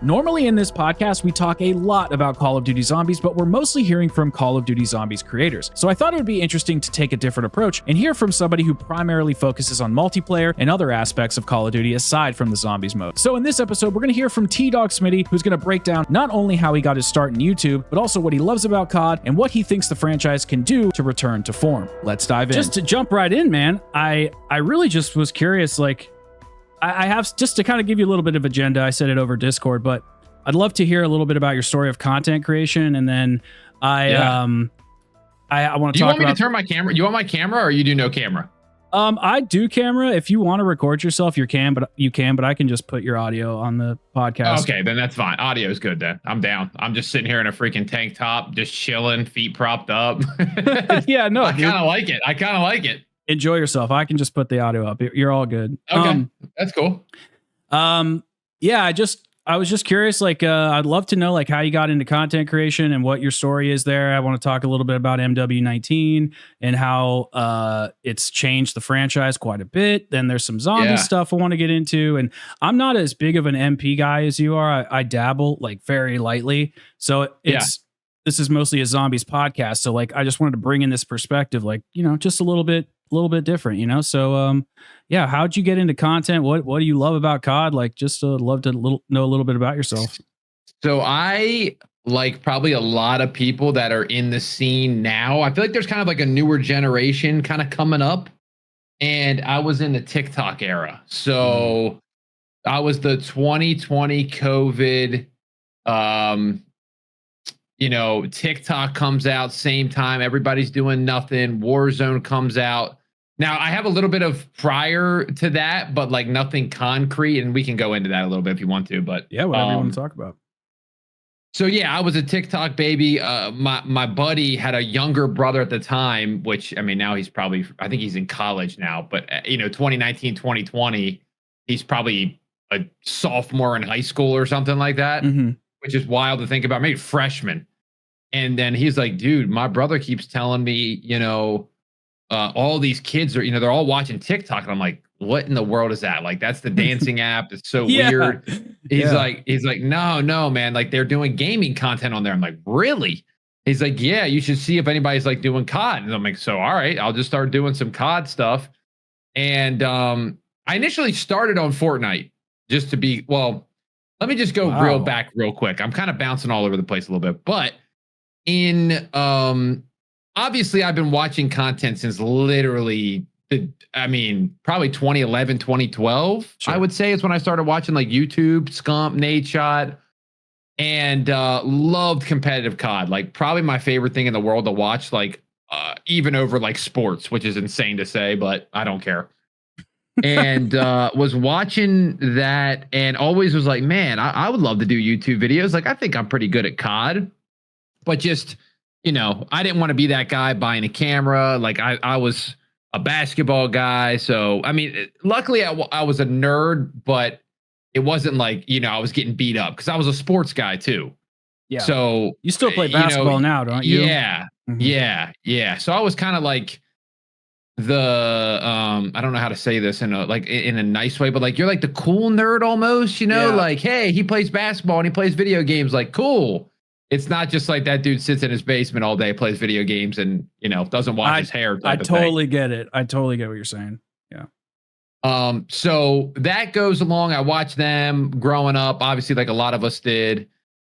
Normally in this podcast, we talk a lot about Call of Duty Zombies, but we're mostly hearing from Call of Duty Zombies creators. So I thought it would be interesting to take a different approach and hear from somebody who primarily focuses on multiplayer and other aspects of Call of Duty aside from the Zombies mode. So in this episode, we're going to hear from T-Dog Smitty, who's going to break down not only how he got his start in YouTube, but also what he loves about COD and what he thinks the franchise can do to return to form. Let's dive in. Just to jump right in, man, I really just was curious, like, I have, just to kind of give you a little bit of agenda, I said it over Discord, but I'd love to hear a little bit about your story of content creation, and then I want to talk about... Do you want me to turn my camera? You want my camera, or you do no camera? I do camera. If you want to record yourself, you can, but I can just put your audio on the podcast. Okay, then that's fine. Audio is good then. I'm down. I'm just sitting here in a freaking tank top, just chilling, feet propped up. Yeah, no, I kind of like it. I kind of like it. Enjoy yourself. I can just put the audio up. You're all good. Okay, that's cool. Yeah, I was just curious, like, I'd love to know, like, how you got into content creation and what your story is there. I want to talk a little bit about MW19 and how it's changed the franchise quite a bit. Then there's some zombie stuff I want to get into. And I'm not as big of an MP guy as you are. I dabble, like, very lightly. So this is mostly a zombies podcast. So, like, I just wanted to bring in this perspective, like, you know, just a little bit different, you know? So, yeah, how'd you get into content? What do you love about COD? Like, just love to know a little bit about yourself. So I, like probably a lot of people that are in the scene now, I feel like there's kind of like a newer generation kind of coming up. And I was in the TikTok era. So I was the 2020 COVID, you know, TikTok comes out same time. Everybody's doing nothing. Warzone comes out. Now, I have a little bit of prior to that, but like nothing concrete, and we can go into that a little bit if you want to. But yeah, whatever you want to talk about. So yeah, I was a TikTok baby. My buddy had a younger brother at the time, which, I mean, now he's probably, I think he's in college now, but you know, 2019, 2020, he's probably a sophomore in high school or something like that, which is wild to think about. Maybe freshman. And then he's like, dude, my brother keeps telling me, you know, all these kids are, you know, they're all watching TikTok. And I'm like, what in the world is that? Like, that's the dancing app. It's so weird. He's like, no, man. Like, they're doing gaming content on there. I'm like, really? He's like, yeah, you should see if anybody's like doing COD. And I'm like, so, all right, I'll just start doing some COD stuff. And I initially started on Fortnite just to be, well, let me just go real quick. I'm kind of bouncing all over the place a little bit, but in obviously I've been watching content since literally probably 2011, 2012. Sure. I would say is when I started watching like YouTube, Scump, Nate Shot, and loved competitive COD. Like, probably my favorite thing in the world to watch, like even over like sports, which is insane to say, but I don't care. And was watching that and always was like, man, I would love to do YouTube videos. Like, I think I'm pretty good at COD. But just, you know, I didn't want to be that guy buying a camera. Like, I was a basketball guy. So, I mean, luckily I was a nerd, but it wasn't like, you know, I was getting beat up because I was a sports guy too. Yeah. So you still play basketball now, don't you? Yeah. Yeah. So I was kind of like the, I don't know how to say this in a nice way, but like, you're like the cool nerd almost, you know, like, hey, he plays basketball and he plays video games. Like, cool. It's not just like that dude sits in his basement all day, plays video games, and, you know, doesn't wash his hair. I totally get it. I totally get what you're saying. Yeah. So that goes along. I watched them growing up, obviously, like a lot of us did.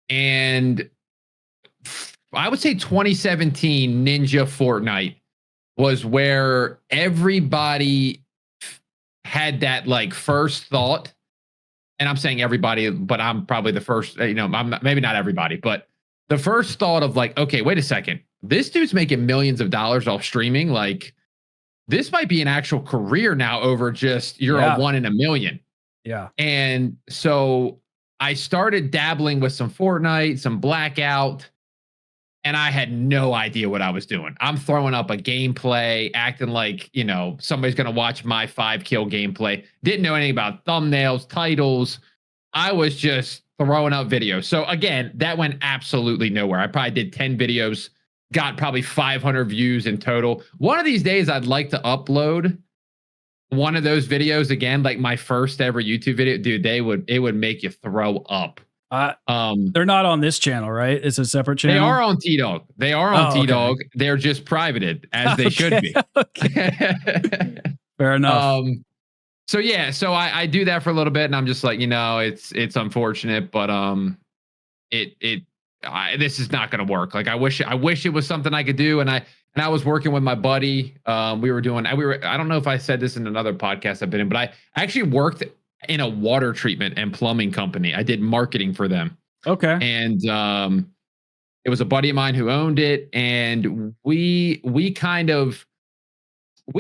And I would say 2017 Ninja Fortnite was where everybody had that like first thought. And I'm saying everybody, but I'm probably the first, you know, maybe not everybody, but the first thought of like, okay, wait a second, this dude's making millions of dollars off streaming. Like, this might be an actual career now over just you're a 1 in a million. Yeah. And so I started dabbling with some Fortnite, some Blackout, and I had no idea what I was doing. I'm throwing up a gameplay, acting like, you know, somebody's going to watch my 5-kill gameplay. Didn't know anything about thumbnails, titles. I was just throwing up videos. So again, that went absolutely nowhere. I probably did 10 videos, got probably 500 views in total. One of these days, I'd like to upload one of those videos again, like my first ever YouTube video. Dude, it would make you throw up. They're not on this channel, right? It's a separate channel. They are on T-Dog. They are on T-Dog. Okay. They're just privated as they should be. Fair enough. So yeah, so I do that for a little bit, and I'm just like, it's unfortunate, but this is not going to work. Like I wish it was something I could do, and I was working with my buddy. I don't know if I said this in another podcast I've been in, but I actually worked in a water treatment and plumbing company. I did marketing for them. Okay. And it was a buddy of mine who owned it, and we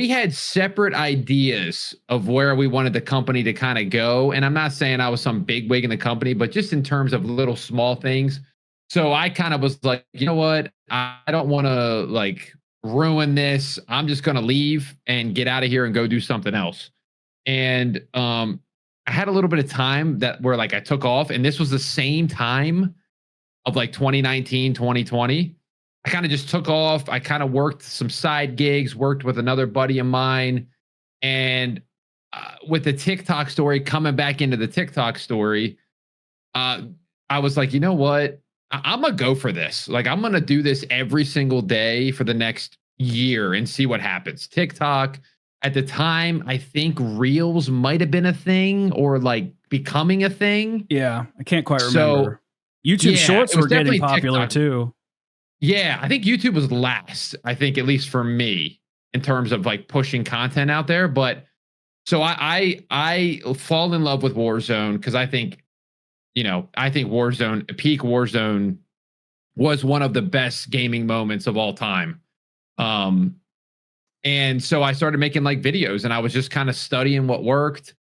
had separate ideas of where we wanted the company to kind of go. And I'm not saying I was some big wig in the company, but just in terms of little small things. So I kind of was like, you know what? I don't want to like ruin this. I'm just going to leave and get out of here and go do something else. And I had a little bit of time where like I took off, and this was the same time of like 2019, 2020. I kind of just took off. I kind of worked some side gigs, worked with another buddy of mine. And with the TikTok story, coming back into the TikTok story, I was like, you know what? I'm going to go for this. Like, I'm going to do this every single day for the next year and see what happens. TikTok, at the time, I think Reels might have been a thing or like becoming a thing. Yeah, I can't quite remember. YouTube Shorts were getting popular TikTok too. Yeah, I think YouTube was last, I think, at least for me, in terms of like pushing content out there. But so I fall in love with Warzone because I think Warzone, peak Warzone was one of the best gaming moments of all time. And so I started making like videos, and I was just kind of studying what worked.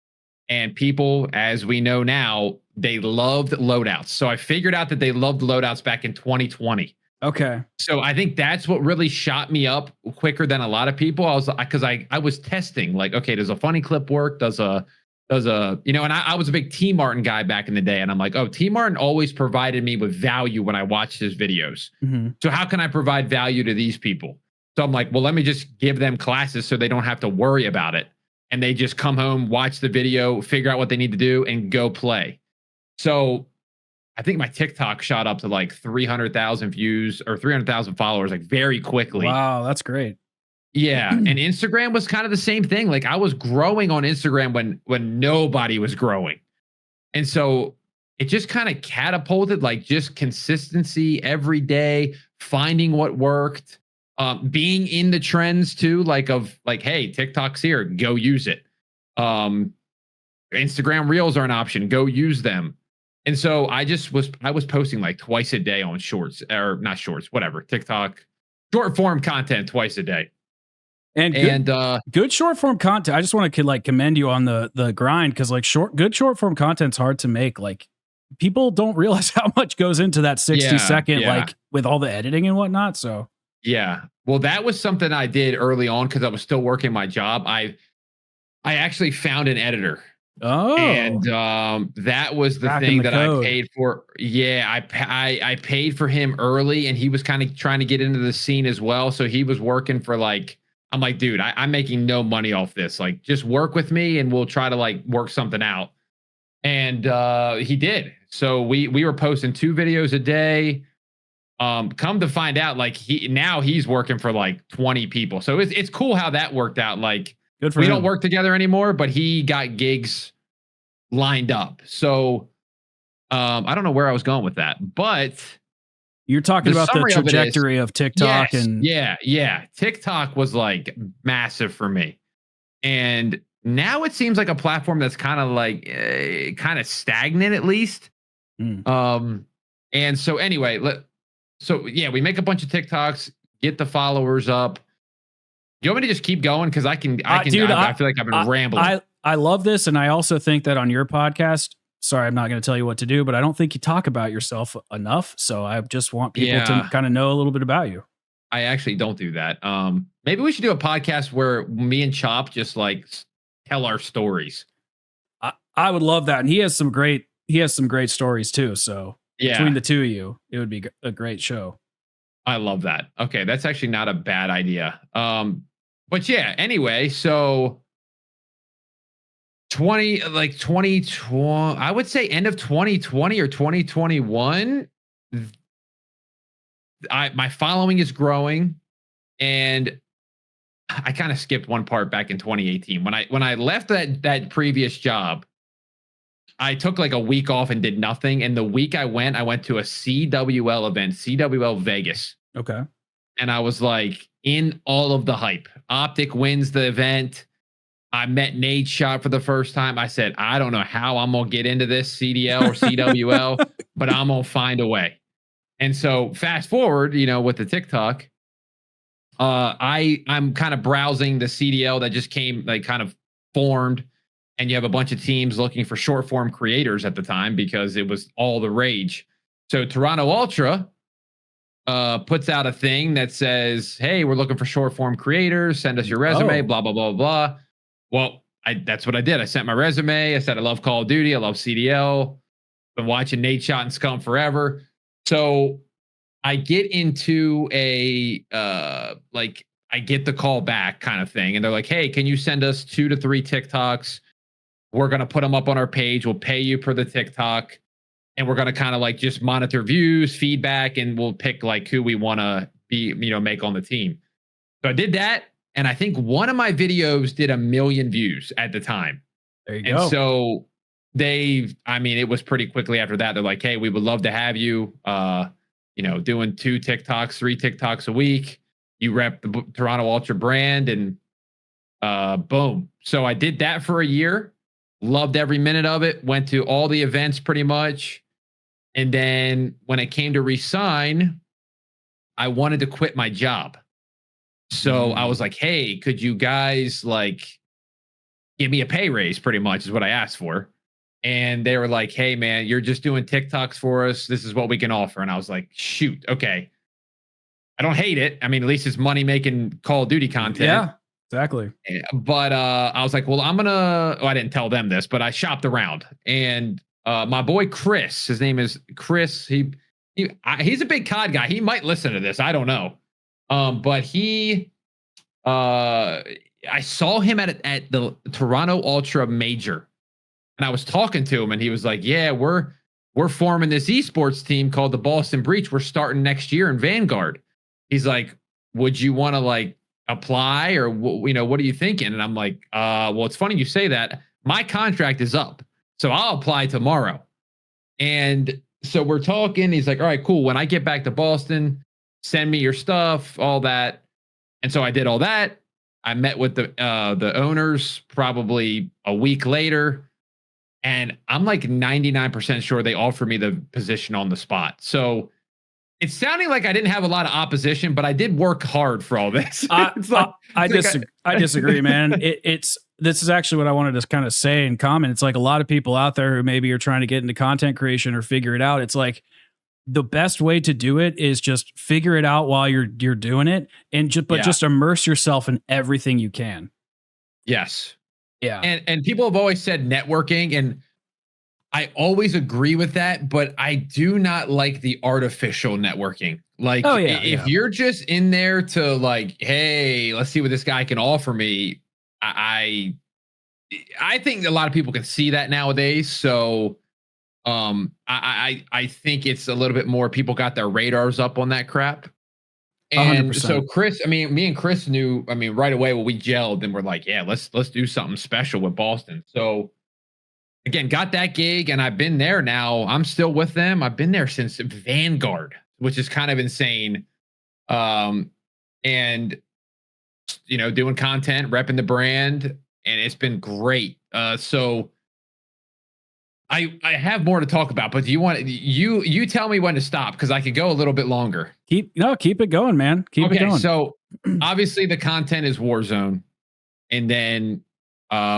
And people, as we know now, they loved loadouts. So I figured out that they loved loadouts back in 2020. Okay. So I think that's what really shot me up quicker than a lot of people. I was testing like, okay, does a funny clip work? And I was a big T Martin guy back in the day. And I'm like, oh, T Martin always provided me with value when I watched his videos. Mm-hmm. So how can I provide value to these people? So I'm like, well, let me just give them classes so they don't have to worry about it. And they just come home, watch the video, figure out what they need to do, and go play. So I think my TikTok shot up to like 300,000 views or 300,000 followers like very quickly. Wow, that's great. Yeah. And Instagram was kind of the same thing. Like I was growing on Instagram when nobody was growing. And so it just kind of catapulted like just consistency every day, finding what worked, being in the trends too, hey, TikTok's here, go use it. Instagram Reels are an option, go use them. And so I was posting like twice a day on shorts, or not shorts, whatever, TikTok, short form content twice a day. And good short form content. I just want to like commend you on the grind, because like good short form content's hard to make. Like people don't realize how much goes into that 60-second, like with all the editing and whatnot. So yeah, well, that was something I did early on because I was still working my job. I actually found an editor. Oh, and that was the thing that I paid for. Yeah, I paid for him early, and he was kind of trying to get into the scene as well. So he was working for like, I'm like, dude, I'm making no money off this. Like, just work with me, and we'll try to like work something out. And he did. So we were posting 2 videos a day. Come to find out, like he's working for like 20 people. So it's cool how that worked out. Like, good for him. We don't work together anymore, but he got gigs lined up. So I don't know where I was going with that, but you're talking about the trajectory of TikTok. Yes, and yeah. TikTok was like massive for me. And now it seems like a platform that's kind of like kind of stagnant at least. And so anyway, we make a bunch of TikToks, get the followers up. You want me to just keep going? Because I feel like I've been rambling. I love this. And I also think that on your podcast, sorry, I'm not going to tell you what to do, but I don't think you talk about yourself enough. So I just want people to kind of know a little bit about you. I actually don't do that. Maybe we should do a podcast where me and Chop just like tell our stories. I would love that. And he has some great stories too. So between the two of you, it would be a great show. I love that. Okay. That's actually not a bad idea. But yeah, anyway, so 2020, I would say end of 2020 or 2021. My following is growing, and I kind of skipped one part back in 2018 when I left that previous job. I took like a week off and did nothing. And the week I went to a CWL event, CWL Vegas. Okay. And I was like in all of the hype. Optic wins the event. I met Nate Shot for the first time. I said, I don't know how I'm going to get into this CDL or CWL, but I'm going to find a way. And so fast forward, with the TikTok, I'm kind of browsing the CDL that just came, like kind of formed. And you have a bunch of teams looking for short form creators at the time because it was all the rage. So Toronto Ultra puts out a thing that says, hey, we're looking for short form creators. Send us your resume, blah, blah, blah, blah. Well, that's what I did. I sent my resume. I said, I love Call of Duty. I love CDL. Been watching Nate Shot and Scum forever. So I get into I get the call back kind of thing. And they're like, hey, can you send us 2 to 3 TikToks? We're going to put them up on our page. We'll pay you per the TikTok. And we're going to kind of like just monitor views, feedback, and we'll pick like who we want to be, make on the team. So I did that. And I think one of my videos did 1 million views at the time. There you go. And so it was pretty quickly after that. They're like, hey, we would love to have you, doing 2 TikToks, 3 TikToks a week. You rep the Toronto Ultra brand, and boom. So I did that for a year. Loved every minute of it. Went to all the events pretty much. And then when it came to resign, I wanted to quit my job. So I was like, hey, could you guys like give me a pay raise, pretty much is what I asked for. And they were like, hey, man, you're just doing TikToks for us. This is what we can offer. And I was like, shoot, okay. I don't hate it. I mean, at least it's money making Call of Duty content. Yeah, exactly. But I was like, well, I didn't tell them this, but I shopped around. And my boy Chris, his name is Chris. He's a big COD guy. He might listen to this. I don't know. But I saw him at the Toronto Ultra Major, and I was talking to him, and he was like, yeah, we're forming this esports team called the Boston Breach. We're starting next year in Vanguard. He's like, would you want to like apply, or what are you thinking? And I'm like, well, it's funny you say that. My contract is up, so I'll apply tomorrow. And so we're talking. He's like, all right, cool. When I get back to Boston, send me your stuff, all that. And so I did all that. I met with the owners probably a week later, and I'm like 99% sure they offered me the position on the spot. So it's sounding like I didn't have a lot of opposition, but I did work hard for all this. I disagree, man. This is actually what I wanted to kind of say and comment. It's like a lot of people out there who maybe are trying to get into content creation or figure it out. It's like the best way to do it is just figure it out while you're doing it, and just immerse yourself in everything you can. Yes. Yeah. And people have always said networking, and I always agree with that, but I do not like the artificial networking. Like, if you're just in there to like, hey, let's see what this guy can offer me. I think a lot of people can see that nowadays. So I think it's a little bit more people got their radars up on that crap. And 100%. so Chris, me and Chris knew, right away when we gelled, and we're like, yeah, let's do something special with Boston. So again, got that gig, and I've been there now. I'm still with them. I've been there since Vanguard, which is kind of insane. And doing content, repping the brand, and it's been great. So I have more to talk about, but do you want you tell me when to stop, because I could go a little bit longer. Keep it going, man. Keep it going. So obviously the content is Warzone, and then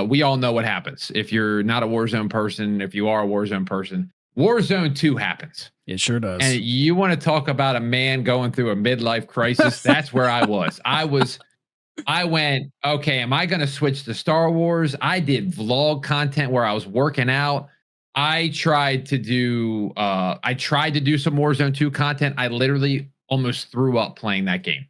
we all know what happens if you're not a Warzone person. If you are a Warzone person, Warzone 2 happens. It sure does. And you want to talk about a man going through a midlife crisis? That's where I was. I went, okay, am I going to switch to Star Wars? I did vlog content where I was working out. I tried to do some Warzone 2 content. I literally almost threw up playing that game.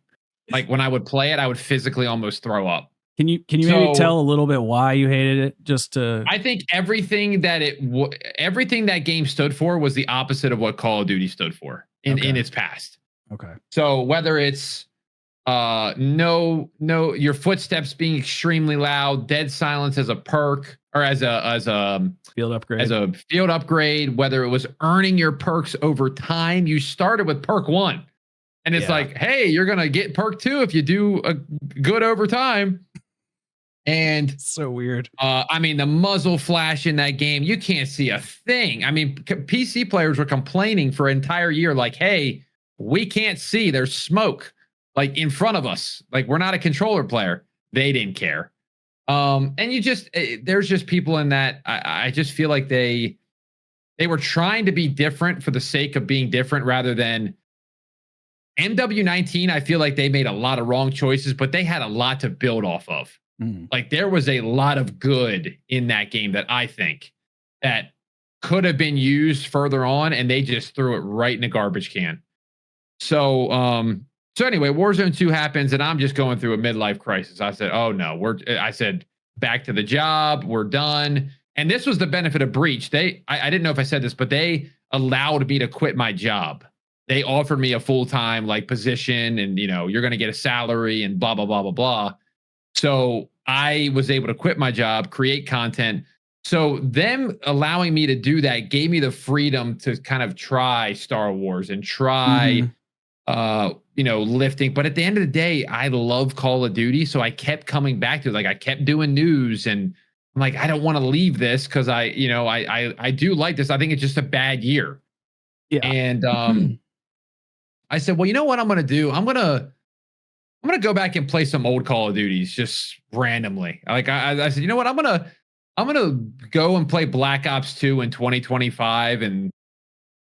Like when I would play it, I would physically almost throw up. Can you maybe tell a little bit why you hated it? Just to, I think everything that everything that game stood for was the opposite of what Call of Duty stood for in its past. Okay. So whether it's no your footsteps being extremely loud, dead silence as a perk or as a field upgrade, whether it was earning your perks over time, you started with perk 1. And it's like, hey, you're going to get perk 2 if you do a good over time. And so weird. I mean, the muzzle flash in that game, you can't see a thing. I mean, PC players were complaining for an entire year, like, hey, we can't see. There's smoke like in front of us. Like, we're not a controller player. They didn't care. And there's just people in that. I just feel like they were trying to be different for the sake of being different rather than MW19. I feel like they made a lot of wrong choices, but they had a lot to build off of. Like, there was a lot of good in that game that I think that could have been used further on, and they just threw it right in a garbage can. So anyway, Warzone 2 happens, and I'm just going through a midlife crisis. I said, oh no, I said, back to the job, we're done. And this was the benefit of Breach. I didn't know if I said this, but they allowed me to quit my job. They offered me a full-time like position, and you're going to get a salary and blah, blah, blah, blah, blah. So I was able to quit my job, create content. So them allowing me to do that gave me the freedom to kind of try Star Wars and try, lifting. But at the end of the day, I love Call of Duty. So I kept coming back to it. Like, I kept doing news, and I'm like, I don't want to leave this because I do like this. I think it's just a bad year. Yeah. And I said, well, you know what I'm going to do? I'm going to go back and play some old Call of Duties just randomly. Like, I said, you know what? I'm going to go and play Black Ops 2 in 2025 and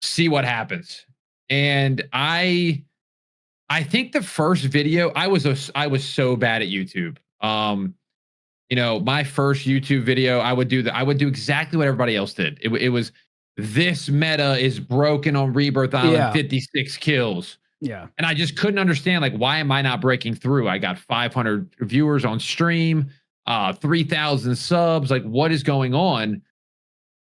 see what happens. And I think the first video, I was so bad at YouTube. My first YouTube video, I would do exactly what everybody else did. It was, this meta is broken on Rebirth Island, 56 kills. Yeah. And I just couldn't understand, like, why am I not breaking through? I got 500 viewers on stream, 3,000 subs. Like, what is going on?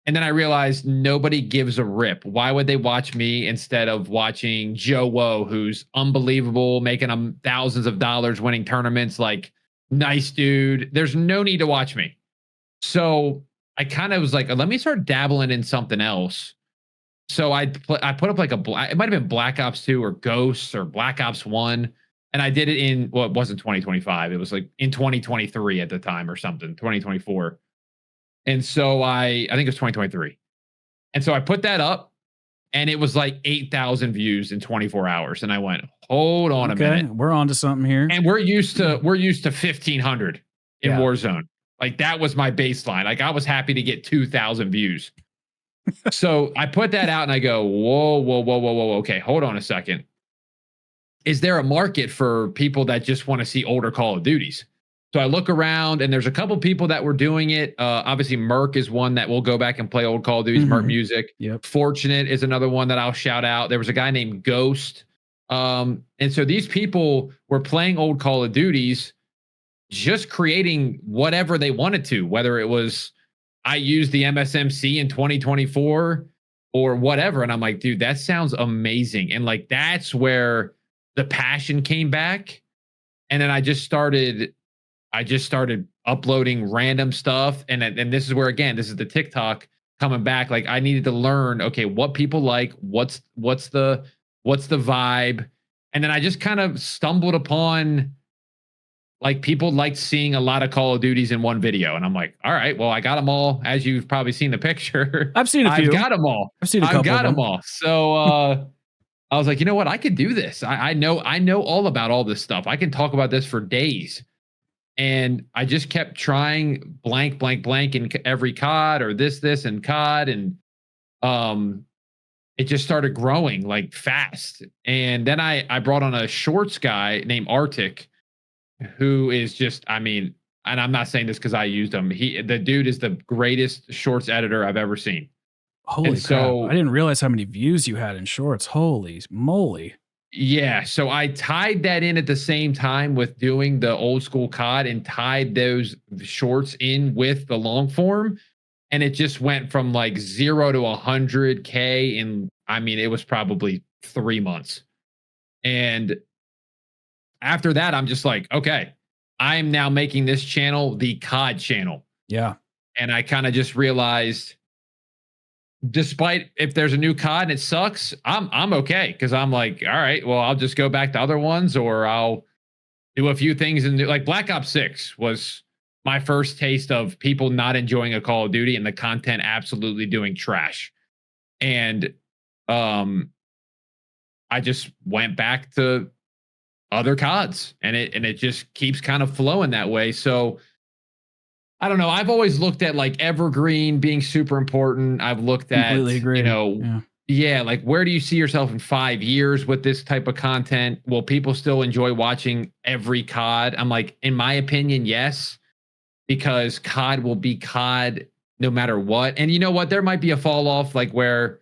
And then I realized nobody gives a rip. Why would they watch me instead of watching Joe Woe, who's unbelievable, making them thousands of dollars, winning tournaments? Like, nice dude. There's no need to watch me. So I kind of was like, let me start dabbling in something else. So I put up like it might have been Black Ops 2 or Ghosts or Black Ops 1. And I did it it wasn't 2025. It was like in 2023 at the time or something, 2024. And so I think it was 2023. And so I put that up, and it was like 8,000 views in 24 hours. And I went, hold on a minute. We're on to something here. And we're used to 1,500 in Warzone. Like, that was my baseline. Like, I was happy to get 2,000 views. So I put that out and I go, whoa. Okay, hold on a second. Is there a market for people that just want to see older Call of Duties? So I look around, and there's a couple people that were doing it. Obviously, Merc is one that will go back and play old Call of Duties, Merc Music. Yep. Fortunate is another one that I'll shout out. There was a guy named Ghost. And so these people were playing old Call of Duties, just creating whatever they wanted to, whether it was, I used the MSMC in 2024 or whatever. And I'm like, dude, that sounds amazing. And like, that's where the passion came back. And then I just started uploading random stuff. And this is where, again, this is the TikTok coming back. Like, I needed to learn, okay, what people like, what's the vibe. And then I just kind of stumbled upon, like, people liked seeing a lot of Call of Duties in one video. And I'm like, all right, well, I got them all. As you've probably seen the picture. I've seen a few. I've got them all. I've seen a couple. I've got them all. So I was like, you know what? I could do this. I know all about all this stuff. I can talk about this for days. And I just kept trying blank in every COD or this and COD. And it just started growing like fast. And then I brought on a shorts guy named Arctic, who is just, I mean, and I'm not saying this because I used him. The dude is the greatest shorts editor I've ever seen. Holy crap. I didn't realize how many views you had in shorts. Holy moly. Yeah, so I tied that in at the same time with doing the old school COD and tied those shorts in with the long form. And it just went from like 0 to 100K in, I mean, it was probably 3 months. And after that, I'm just like, okay, I'm now making this channel the COD channel. Yeah. And I kind of just realized, despite if there's a new COD and it sucks, I'm okay, because I'm like, all right, well, I'll just go back to other ones, or I'll do a few things. And like Black Ops 6 was my first taste of people not enjoying a Call of Duty and the content absolutely doing trash. And I just went back to other CODs, and it just keeps kind of flowing that way. So I don't know. I've always looked at like evergreen being super important. I've looked at, Completely agree. you know, yeah, like where do you see yourself in 5 years with this type of content? Will people still enjoy watching every COD? I'm like, in my opinion, yes, because COD will be COD no matter what. And you know what? There might be a fall off, like where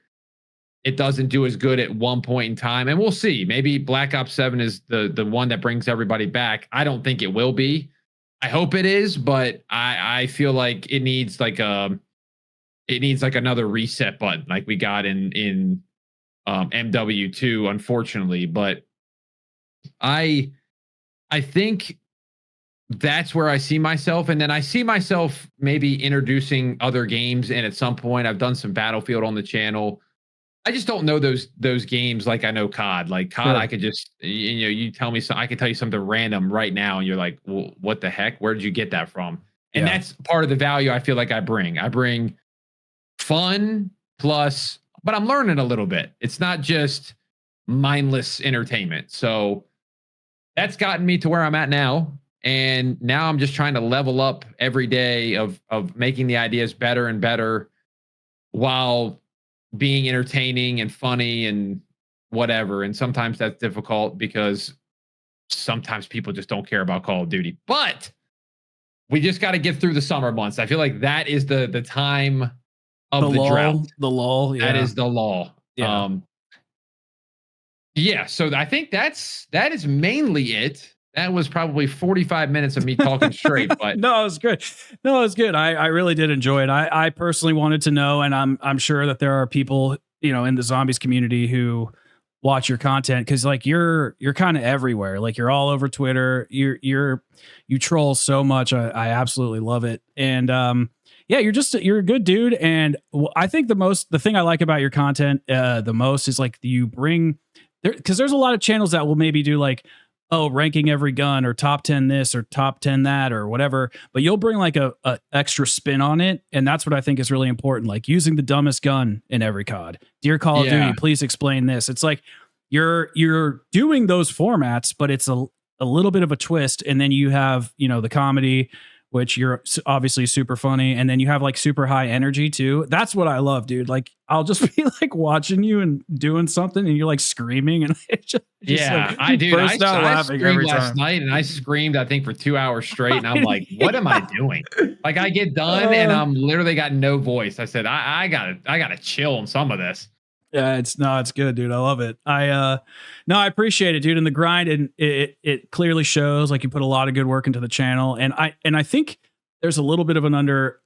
it doesn't do as good at one point in time, and we'll see. Maybe Black Ops 7 is the one that brings everybody back. I don't think it will be. I hope it is, but I feel like it needs like another reset button, like we got in MW2, unfortunately. But I think that's where I see myself, and then I see myself maybe introducing other games. And at some point, I've done some Battlefield on the channel. I just don't know those games like I know COD. Like COD, sure. I could just, you know, you tell me I could tell you something random right now, and you're like, well, what the heck? Where did you get that from? And that's part of the value I feel like I bring. I bring fun plus, but I'm learning a little bit. It's not just mindless entertainment. So that's gotten me to where I'm at now. And now I'm just trying to level up every day of making the ideas better and better, while being entertaining and funny and whatever. And sometimes that's difficult because sometimes people just don't care about Call of Duty. But we just got to get through the summer months. I feel like that is the time of the drought. The lull. Yeah. That is the lull. Yeah. Yeah. So I think that is mainly it. That was probably 45 minutes of me talking straight, but no, it was good. No, it was good. I really did enjoy it. I personally wanted to know, and I'm sure that there are people, you know, in the zombies community who watch your content, because like you're kind of everywhere. Like you're all over Twitter. You troll so much. I absolutely love it. And yeah, you're a good dude. And I think the thing I like about your content the most is like you bring there, because there's a lot of channels that will maybe do like, oh, ranking every gun or top 10 this or top 10 that or whatever, but you'll bring like a extra spin on it. And that's what I think is really important. Like using the dumbest gun in every COD. Dear Call of Duty, please explain this. It's like you're doing those formats, but it's a little bit of a twist. And then you have, you know, the comedy, which you're obviously super funny. And then you have like super high energy too. That's what I love, dude. Like I'll just be like watching you and doing something and you're like screaming. And it just yeah, like, I do. I laughing screamed every last time. night, and I screamed, I think, for 2 hours straight. And I'm like, what am I doing? Like I get done and I'm literally got no voice. I said, I gotta chill on some of this. Yeah, it's good, dude. I love it. I appreciate it, dude. And the grind, and it clearly shows like you put a lot of good work into the channel. And I think there's a little bit of an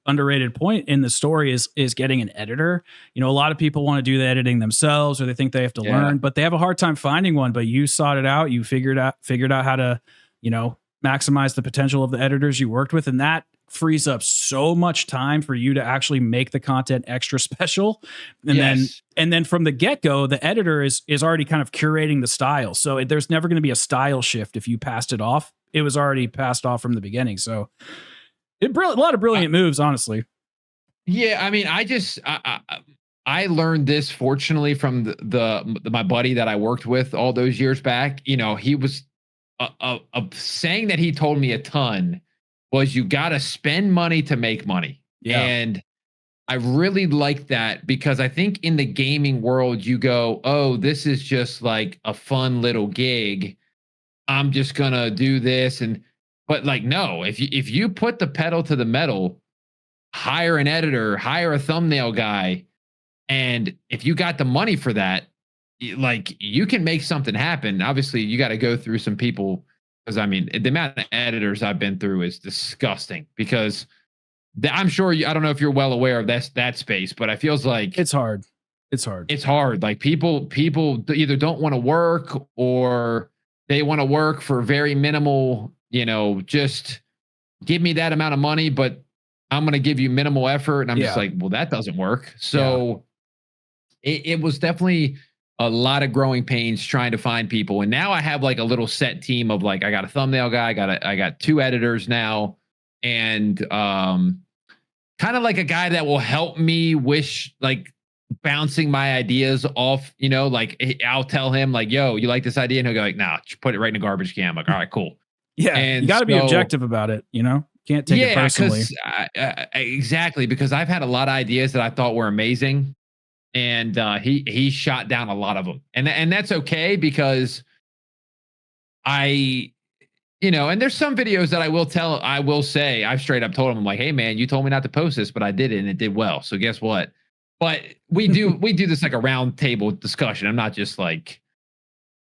underrated point in the story is getting an editor. You know, a lot of people want to do the editing themselves, or they think they have to learn, but they have a hard time finding one. But you sought it out. You figured out how to, you know, maximize the potential of the editors you worked with, and that frees up so much time for you to actually make the content extra special. And then from the get-go, the editor is already kind of curating the style. So there's never going to be a style shift if you passed it off. It was already passed off from the beginning. So a lot of brilliant moves, honestly. Yeah, I mean, I learned this fortunately from my buddy that I worked with all those years back. You know, he was a saying that he told me a ton was, you got to spend money to make money. Yeah. And I really like that, because I think in the gaming world, you go, oh, this is just like a fun little gig. I'm just going to do this. But like, no, if you put the pedal to the metal, hire an editor, hire a thumbnail guy. And if you got the money for that, like you can make something happen. Obviously, you got to go through some people, because I mean, the amount of editors I've been through is disgusting. Because I'm sure I don't know if you're well aware of that space, but it feels like It's hard. It's hard. it's hard. Like people either don't want to work, or they want to work for very minimal, just give me that amount of money, but I'm going to give you minimal effort. And I'm just like, well, that doesn't work. So it was definitely a lot of growing pains trying to find people. And now I have like a little set team of like, I got a thumbnail guy, I got 2 editors now, and kind of like a guy that will help me like bouncing my ideas off, like I'll tell him like, yo, you like this idea? And he'll go like, nah, put it right in the garbage can. I'm like, all right, cool. Yeah. And you got to be objective about it. Can't take it personally. Exactly. Because I've had a lot of ideas that I thought were amazing, and he shot down a lot of them, and that's okay, because and there's some videos that I will say, I've straight up told him, I'm like, hey man, you told me not to post this, but I did it and it did well. So guess what? But we do this like a round table discussion. I'm not just like,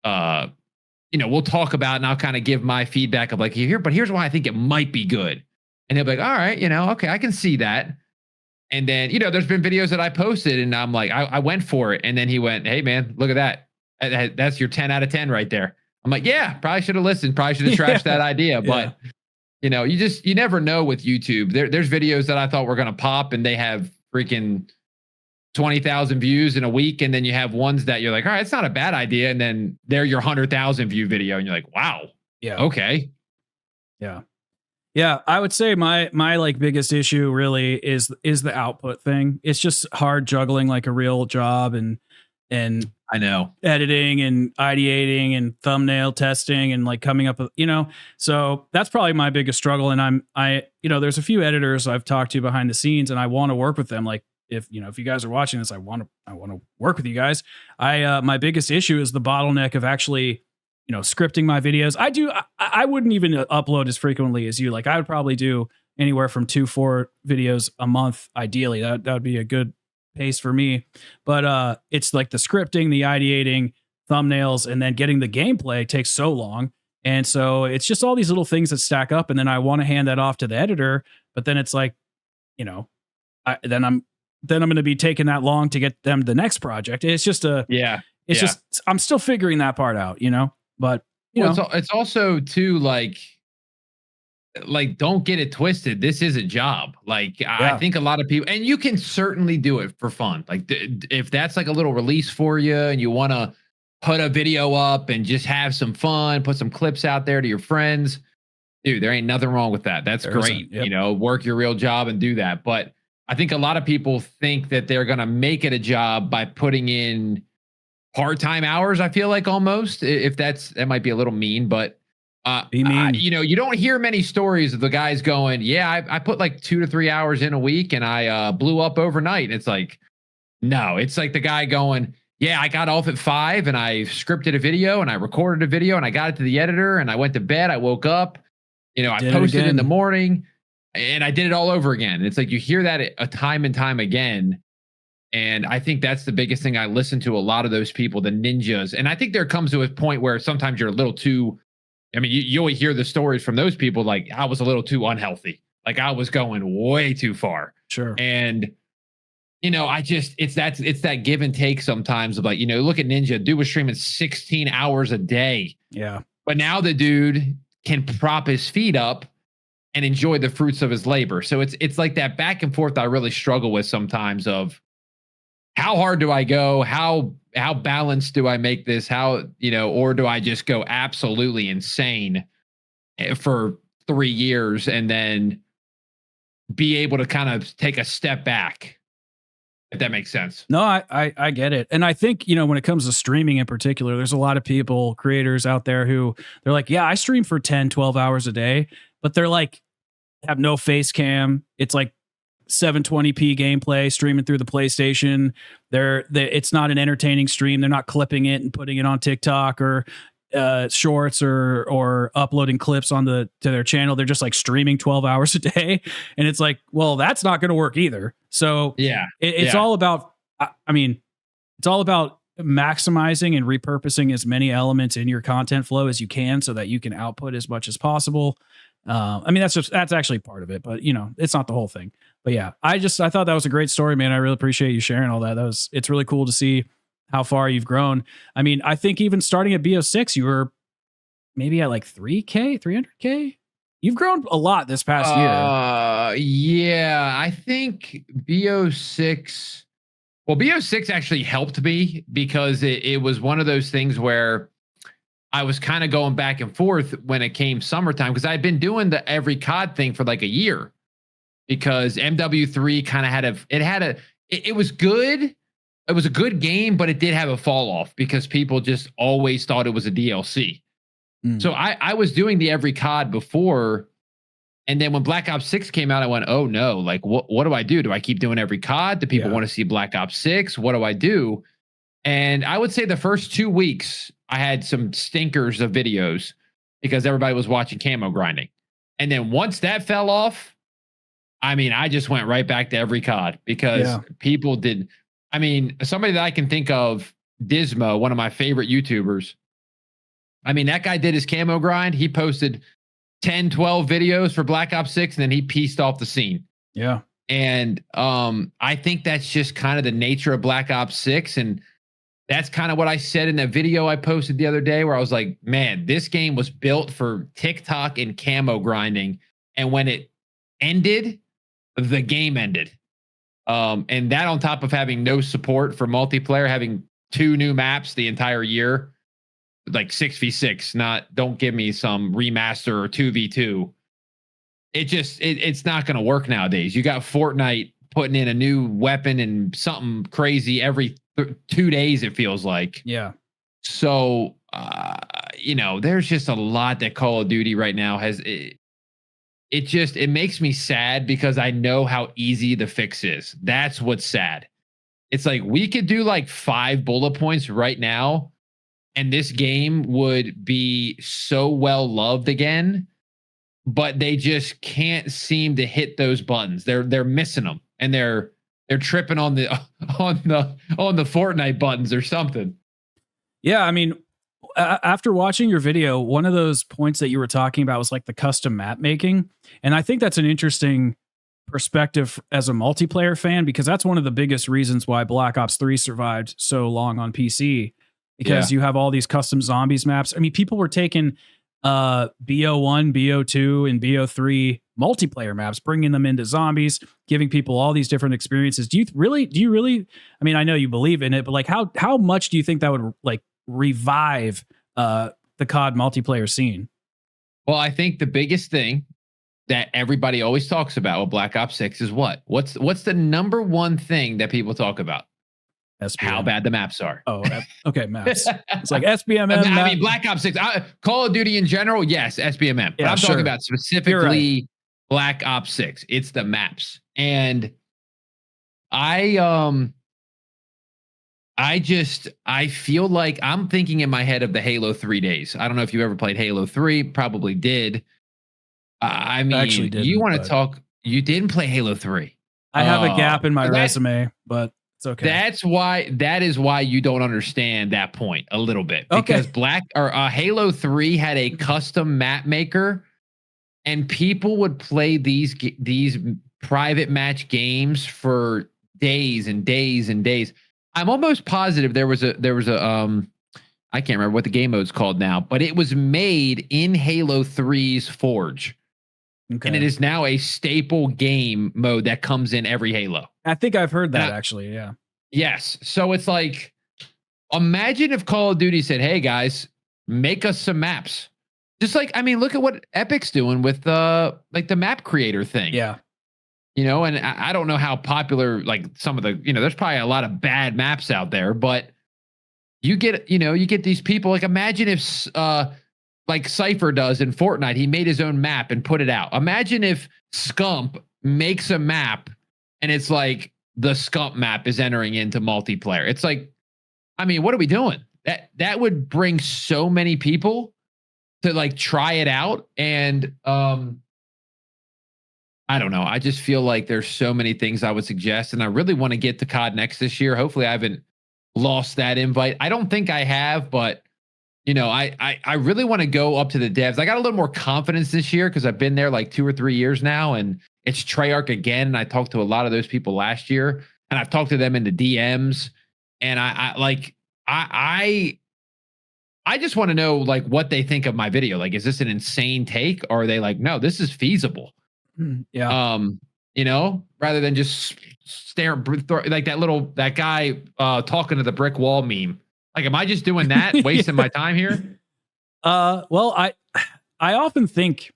we'll talk about it, and I'll kind of give my feedback of like, here's why I think it might be good. And he'll be like, all right, okay, I can see that. And then, there's been videos that I posted and I'm like, I went for it. And then he went, hey man, look at that. That's your 10 out of 10 right there. I'm like, yeah, probably should have listened. Probably should have trashed that idea. But, you never know with YouTube. There's videos that I thought were going to pop and they have freaking 20,000 views in a week. And then you have ones that you're like, all right, it's not a bad idea. And then they're your 100,000 view video. And you're like, wow. Yeah. Okay. Yeah. Yeah. I would say my like biggest issue really is the output thing. It's just hard juggling like a real job and I know editing and ideating and thumbnail testing and like coming up with, so that's probably my biggest struggle. And there's a few editors I've talked to behind the scenes and I want to work with them. Like if you guys are watching this, I want to work with you guys. My biggest issue is the bottleneck of actually, scripting my videos. I wouldn't even upload as frequently as you. Like I would probably do anywhere from 2-4 videos a month. Ideally, that would be a good pace for me. But it's like the scripting, the ideating, thumbnails, and then getting the gameplay takes so long. And so it's just all these little things that stack up. And then I want to hand that off to the editor, but then it's like, then I'm going to be taking that long to get them the next project. It's just just, I'm still figuring that part out, but it's also too like don't get it twisted. This is a job. Like I think a lot of people, and you can certainly do it for fun. Like if that's like a little release for you and you want to put a video up and just have some fun, put some clips out there to your friends, dude, there ain't nothing wrong with that. That's great. Yep. Work your real job and do that. But I think a lot of people think that they're going to make it a job by putting in part-time hours. I feel like almost, if that might be a little mean, but you don't hear many stories of the guys going, yeah, I put like 2 to 3 hours in a week and I blew up overnight. And it's like, no, it's like the guy going, yeah, I got off at 5 and I scripted a video and I recorded a video and I got it to the editor and I went to bed. I woke up, I posted in the morning and I did it all over again. And it's like, you hear that a time and time again. And I think that's the biggest thing. I listen to a lot of those people, the ninjas. And I think there comes to a point where sometimes you're a little too, you always hear the stories from those people. Like I was a little too unhealthy. Like I was going way too far. Sure. And, it's that give and take sometimes of like, look at Ninja. Dude was streaming 16 hours a day. Yeah. But now the dude can prop his feet up and enjoy the fruits of his labor. So it's like that back and forth I really struggle with sometimes of, how hard do I go? How balanced do I make this? How, or do I just go absolutely insane for 3 years and then be able to kind of take a step back? If that makes sense. No, I get it. And I think, when it comes to streaming in particular, there's a lot of people, creators out there who they're like, yeah, I stream for 10, 12 hours a day, but they're like, have no face cam. It's like 720p gameplay streaming through the PlayStation. It's not an entertaining stream. They're not clipping it and putting it on TikTok or shorts or uploading clips to their channel. They're just like streaming 12 hours a day. And it's like, well, that's not going to work either. So it's all about, it's all about maximizing and repurposing as many elements in your content flow as you can so that you can output as much as possible. I mean, that's actually part of it, but you know, it's not the whole thing. But yeah, I thought that was a great story, man. I really appreciate you sharing all that. It's really cool to see how far you've grown. I mean, I think even starting at BO6, you were maybe at like 300K. You've grown a lot this past year. Yeah, I think BO6. Well, BO6 actually helped me because it was one of those things where I was kind of going back and forth when it came summertime because I'd been doing the every COD thing for like a year because MW3 kind of it was good. It was a good game, but it did have a fall off because people just always thought it was a DLC. So I was doing the every COD before. And then when Black Ops 6 came out, I went, oh no, like what do I do? Do I keep doing every COD? Do people want to see Black Ops 6? What do I do? And I would say the first 2 weeks, I had some stinkers of videos because everybody was watching camo grinding. And then once that fell off, I mean, I just went right back to every COD because people did. I mean, somebody that I can think of, Dismo, one of my favorite YouTubers. I mean, that guy did his camo grind. He posted 10, 12 videos for Black Ops 6, and then he pieced off the scene. Yeah. And I think that's just kind of the nature of Black Ops 6. And that's kind of what I said in that video I posted the other day where I was like, man, this game was built for TikTok and camo grinding. And when it ended, the game ended. And that on top of having no support for multiplayer, having 2 new maps the entire year, like 6v6, don't give me some remaster or 2v2. It's not going to work nowadays. You got Fortnite putting in a new weapon and something crazy every 2 days, it feels like. Yeah. So, you know, there's just a lot that Call of Duty right now has. It makes me sad because I know how easy the fix is. That's what's sad. It's like we could do like 5 bullet points right now, and this game would be so well loved again, but they just can't seem to hit those buttons. They're missing them, and they're tripping on the Fortnite buttons or something. Yeah, I mean, after watching your video, one of those points that you were talking about was like the custom map making, and I think that's an interesting perspective as a multiplayer fan because that's one of the biggest reasons why Black Ops 3 survived so long on PC. Because you have all these custom zombies maps. I mean, people were taking BO1, BO2, and BO3 multiplayer maps, bringing them into zombies, giving people all these different experiences. Do you really? I mean, I know you believe in it, but like, how much do you think that would like revive the COD multiplayer scene? Well, I think the biggest thing that everybody always talks about with Black Ops 6 is what? What's the number one thing that people talk about? SBM. How bad the maps are. Oh, okay, maps. It's like SBMM. I mean, Black Ops 6, Call of Duty in general, yes, SBMM. But I'm talking about specifically Black Ops 6. It's the maps. And I feel like I'm thinking in my head of the Halo 3 days. I don't know if you ever played Halo 3, probably did. I mean, actually didn't, you want to talk, you didn't play Halo 3. I have a gap in my resume, but it's okay. That is why you don't understand that point a little bit because Halo 3 had a custom map maker, and people would play these private match games for days and days and days. I'm almost positive there was a I can't remember what the game mode's called now, but it was made in Halo 3's Forge. Okay. And it is now a staple game mode that comes in every Halo. I think I've heard that actually. Yeah. Yes. So it's like, imagine if Call of Duty said, hey guys, make us some maps. Just like, I mean, look at what Epic's doing with like the map creator thing. Yeah. You know, and I don't know how popular, like some of the, you know, there's probably a lot of bad maps out there, but you get these people, like imagine if, like Cypher does in Fortnite, he made his own map and put it out. Imagine if Scump makes a map and it's like the Scump map is entering into multiplayer. It's like, I mean, what are we doing? That would bring so many people to like try it out. And I don't know. I just feel like there's so many things I would suggest, and I really want to get to COD Next this year. Hopefully I haven't lost that invite. I don't think I have, but I really want to go up to the devs. I got a little more confidence this year because I've been there like 2 or 3 years now, and it's Treyarch again. And I talked to a lot of those people last year, and I've talked to them in the DMs, and I just want to know like what they think of my video. Like, is this an insane take, or are they like, no, this is feasible? Yeah. Rather than just staring like that guy talking to the brick wall meme. Like, am I just doing that, wasting my time here? Well, I often think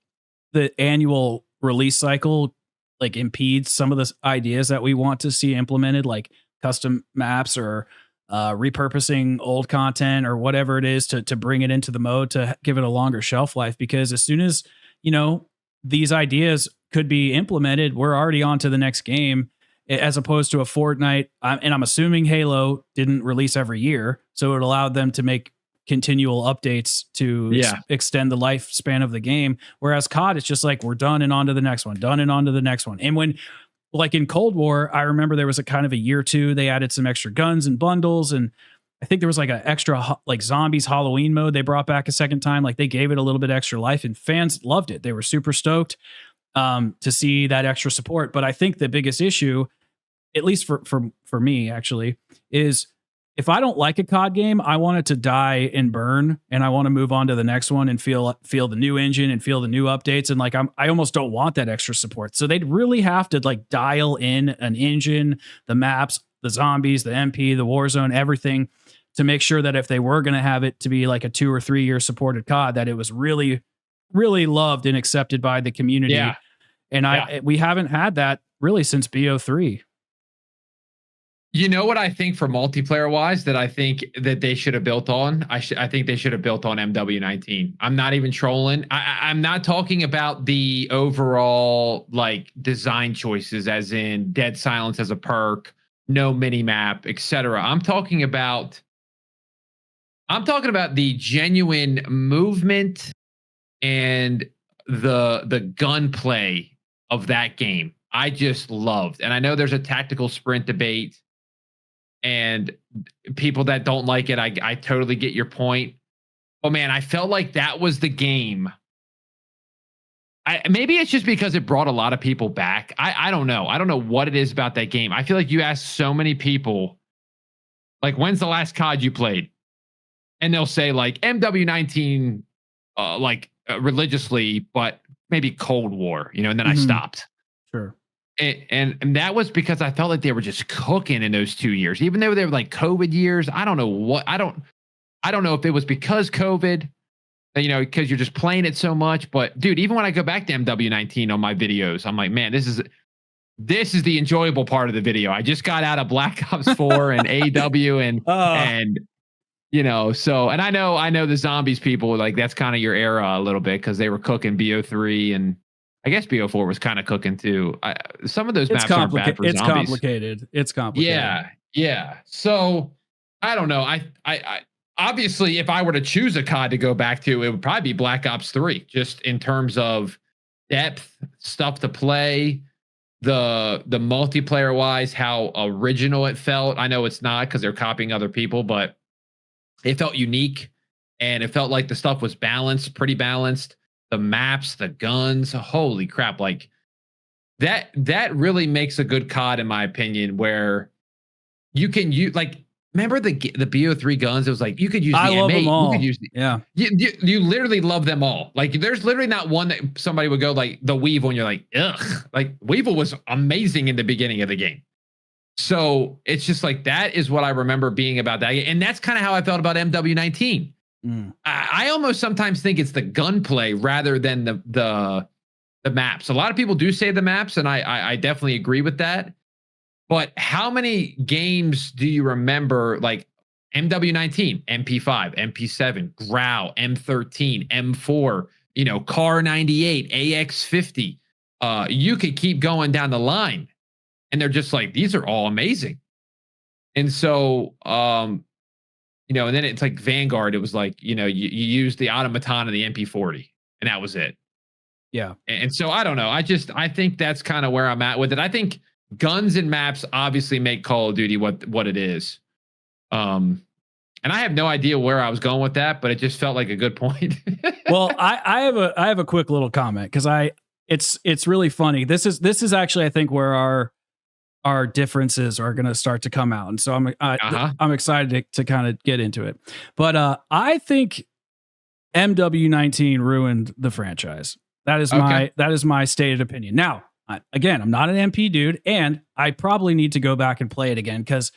the annual release cycle like impedes some of the ideas that we want to see implemented, like custom maps or repurposing old content or whatever it is to bring it into the mode to give it a longer shelf life. Because as soon as these ideas could be implemented, we're already on to the next game, as opposed to a Fortnite. And I'm assuming Halo didn't release every year, so it allowed them to make continual updates to extend the lifespan of the game. Whereas COD, it's just like, we're done and on to the next one, done and on to the next one. And when, like in Cold War, I remember there was a kind of a year or two, they added some extra guns and bundles. And I think there was like an extra like zombies Halloween mode they brought back a second time. Like they gave it a little bit extra life, and fans loved it. They were super stoked to see that extra support. But I think the biggest issue, at least for me actually, is if I don't like a COD game, I want it to die and burn, and I want to move on to the next one and feel the new engine and feel the new updates. And like I almost don't want that extra support. So they'd really have to like dial in an engine, the maps, the zombies, the MP, the Warzone, everything, to make sure that if they were going to have it to be like a 2 or 3 year supported COD, that it was really, really loved and accepted by the community. Yeah. And we haven't had that really since BO3. You know what I think for multiplayer wise that I think that they should have built on? I think they should have built on MW19. I'm not even trolling. I'm not talking about the overall like design choices, as in dead silence as a perk, no mini map, etc. I'm talking about the genuine movement and the gunplay of that game. I just loved, and I know there's a tactical sprint debate. And people that don't like it, I totally get your point. But man, I felt like that was the game. Maybe it's just because it brought a lot of people back. I don't know. I don't know what it is about that game. I feel like you ask so many people, like, when's the last COD you played? And they'll say like MW19, religiously, but maybe Cold War, and then I stopped. Sure. And that was because I felt like they were just cooking in those 2 years, even though they were like COVID years. I don't know what, I don't know if it was because COVID, because you're just playing it so much. But dude, even when I go back to MW19 on my videos, I'm like, man, this is the enjoyable part of the video. I just got out of Black Ops 4 and AW and so, and I know the zombies people, like that's kind of your era a little bit because they were cooking BO3, and I guess BO4 was kind of cooking too. Some of those maps aren't bad for zombies. It's complicated. Yeah. So I don't know. I obviously, if I were to choose a COD to go back to, it would probably be Black Ops 3, just in terms of depth, stuff to play, the multiplayer wise, how original it felt. I know it's not because they're copying other people, but it felt unique, and it felt like the stuff was pretty balanced. The maps, the guns, holy crap. Like that really makes a good COD, in my opinion, where you can use, like, remember the BO3 guns? It was like, you could use the love M8. them all. You could use you literally love them all. Like there's literally not one that somebody would go like the Weevil and you're like, ugh. Like Weevil was amazing in the beginning of the game. So it's just like, that is what I remember being about that. And that's kind of how I felt about MW19. I almost sometimes think it's the gunplay rather than the maps. A lot of people do say the maps, and I definitely agree with that. But how many games do you remember, like MW19, MP5, MP7, Grau, M13, M4, Car 98, AX50? You could keep going down the line, and they're just like, these are all amazing. And so, and then it's like Vanguard. It was like, you use the automaton and the MP40, and that was it. Yeah. And so I don't know. I think that's kind of where I'm at with it. I think guns and maps obviously make Call of Duty what it is. And I have no idea where I was going with that, but it just felt like a good point. Well, I have a quick little comment because it's really funny. This is actually, I think, where our differences are going to start to come out, and so I'm excited to kind of get into it. But I think MW19 ruined the franchise. That is my stated opinion. Now, again, I'm not an MP dude, and I probably need to go back and play it again because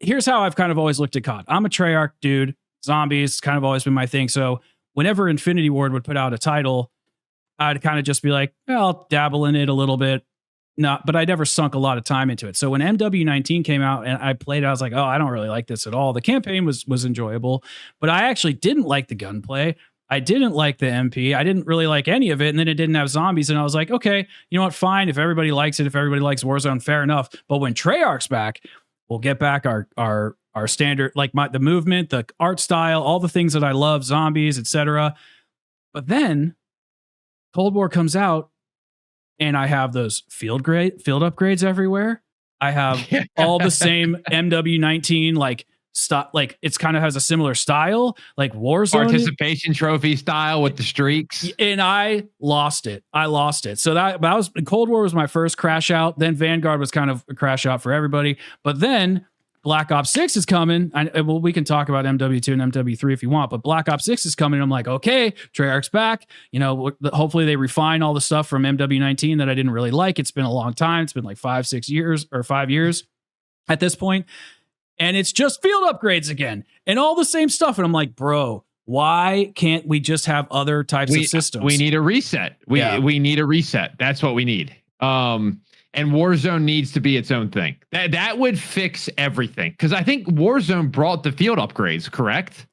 here's how I've kind of always looked at COD. I'm a Treyarch dude. Zombies kind of always been my thing. So whenever Infinity Ward would put out a title, I'd kind of just be like, well, I'll dabble in it a little bit. But I never sunk a lot of time into it. So when MW19 came out and I played, I was like, oh, I don't really like this at all. The campaign was enjoyable, but I actually didn't like the gunplay. I didn't like the MP. I didn't really like any of it. And then it didn't have zombies. And I was like, okay, you know what? Fine. If everybody likes it, if everybody likes Warzone, fair enough. But when Treyarch's back, we'll get back our standard, like the movement, the art style, all the things that I love, zombies, etc. But then Cold War comes out and I have those field upgrades everywhere. I have all the same MW19 like it's kind of has a similar style, like Warzone participation trophy style with the streaks. And I lost it. So that was Cold War was my first crash out. Then Vanguard was kind of a crash out for everybody. But then Black Ops 6 is coming. Well, we can talk about MW2 and MW3 if you want, but Black Ops 6 is coming. And I'm like, okay, Treyarch's back. You know, hopefully they refine all the stuff from MW19 that I didn't really like. It's been a long time. It's been like 5 years at this point. And it's just field upgrades again and all the same stuff. And I'm like, bro, why can't we just have other types of systems? We need a reset. We need a reset. That's what we need. And Warzone needs to be its own thing. That would fix everything. Because I think Warzone brought the field upgrades, correct?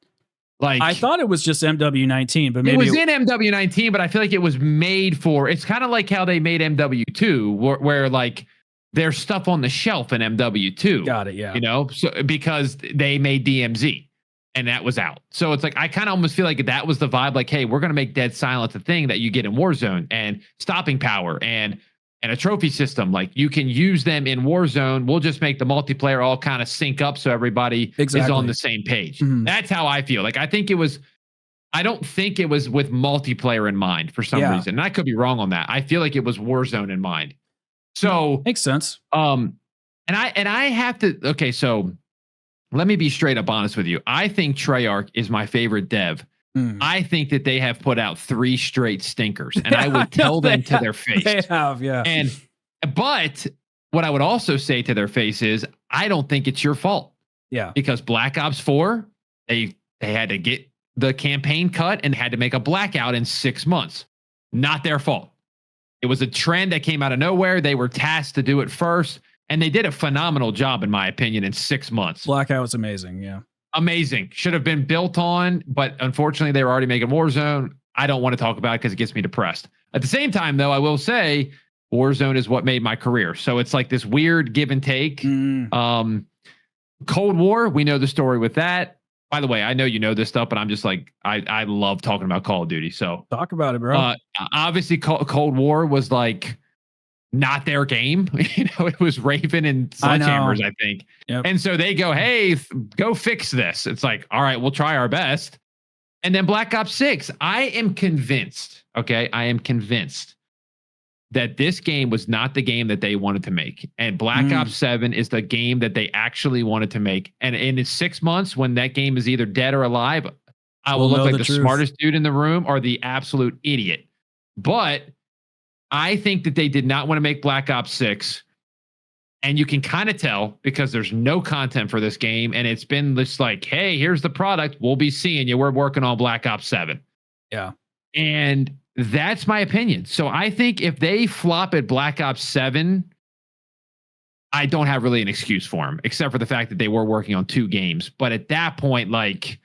Like I thought it was just MW19, but maybe it was in MW19, but I feel like it was made for. It's kind of like how they made MW2, where like there's stuff on the shelf in MW2. Got it. Yeah. You know, so because they made DMZ and that was out. So it's like I kind of almost feel like that was the vibe. Like, hey, we're gonna make Dead Silence a thing that you get in Warzone and stopping power and a trophy system. Like you can use them in Warzone. We'll just make the multiplayer all kind of sync up so everybody is on the same page. Mm-hmm. That's how I feel. Like I don't think it was with multiplayer in mind for some reason. And I could be wrong on that. I feel like it was Warzone in mind. So makes sense. And I have to, okay, so let me be straight up honest with you. I think Treyarch is my favorite dev. I think that they have put out 3 straight stinkers, and I would tell them to their face. They have, yeah. But what I would also say to their face is, I don't think it's your fault. Yeah. Because Black Ops 4, they had to get the campaign cut and had to make a blackout in 6 months. Not their fault. It was a trend that came out of nowhere. They were tasked to do it first, and they did a phenomenal job, in my opinion, in 6 months. Blackout was amazing, yeah. Amazing. Should have been built on, but unfortunately they were already making Warzone. I don't want to talk about it because it gets me depressed. At the same time, though, I will say Warzone is what made my career. So it's like this weird give and take. Cold War, we know the story with that. By the way, I know you know this stuff, but I'm just like, I love talking about Call of Duty. So talk about it, bro. Obviously, Cold War was like not their game. You know, it was Raven and Sledgehammers, I think. Yep. And so they go, hey, go fix this. It's like, all right, we'll try our best. And then Black Ops 6, I am convinced that this game was not the game that they wanted to make. And Black Ops 7 is the game that they actually wanted to make. And in 6 months, when that game is either dead or alive, I will look like the smartest dude in the room or the absolute idiot. But I think that they did not want to make Black Ops 6. And you can kind of tell because there's no content for this game. And it's been just like, hey, here's the product. We'll be seeing you. We're working on Black Ops 7. Yeah. And that's my opinion. So I think if they flop at Black Ops 7, I don't have really an excuse for them, except for the fact that they were working on 2 games. But at that point, like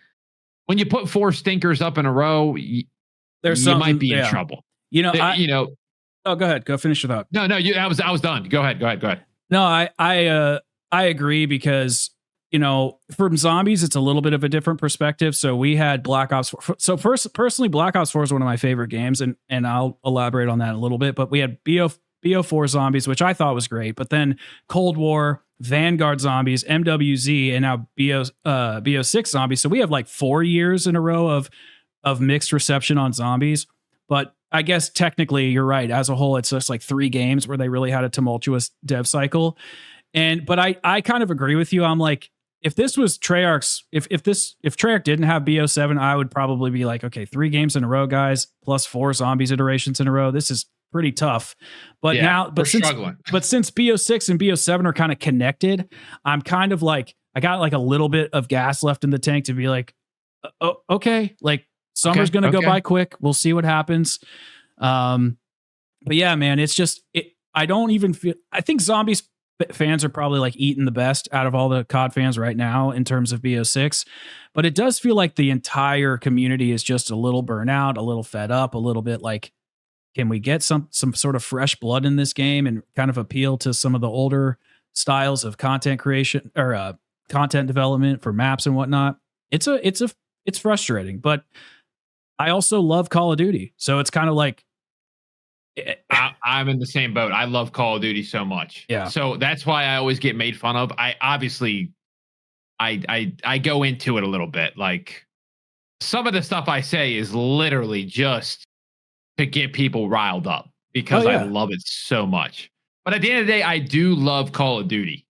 when you put 4 stinkers up in a row, you might be in trouble. Oh, go ahead. Go finish it up. No, I was done. Go ahead. No, I agree because, you know, from zombies, it's a little bit of a different perspective. So we had Black Ops 4. So personally, Black Ops 4 is one of my favorite games, and I'll elaborate on that a little bit. But we had BO4 zombies, which I thought was great, but then Cold War, Vanguard zombies, MWZ, and now BO6 zombies. So we have like 4 years in a row of mixed reception on zombies. But I guess technically you're right. As a whole, it's just like 3 games where they really had a tumultuous dev cycle. But I kind of agree with you. I'm like, if this was Treyarch's, if Treyarch didn't have BO7, I would probably be like, okay, 3 games in a row, guys, plus 4 zombies iterations in a row. This is pretty tough. But since BO6 and BO7 are kind of connected, I'm kind of like, I got like a little bit of gas left in the tank to be like, oh, okay, like summer's going to go by quick. We'll see what happens. But yeah, man, it's just, I don't even feel, I think zombies fans are probably like eating the best out of all the COD fans right now in terms of BO6, but it does feel like the entire community is just a little burnout, a little fed up, a little bit like, can we get some sort of fresh blood in this game and kind of appeal to some of the older styles of content creation or content development for maps and whatnot? It's frustrating, but I also love Call of Duty, so it's kind of like I'm in the same boat. I love Call of Duty so much. Yeah. So that's why I always get made fun of. I obviously I go into it a little bit. Like some of the stuff I say is literally just to get people riled up because I love it so much. But at the end of the day, I do love Call of Duty.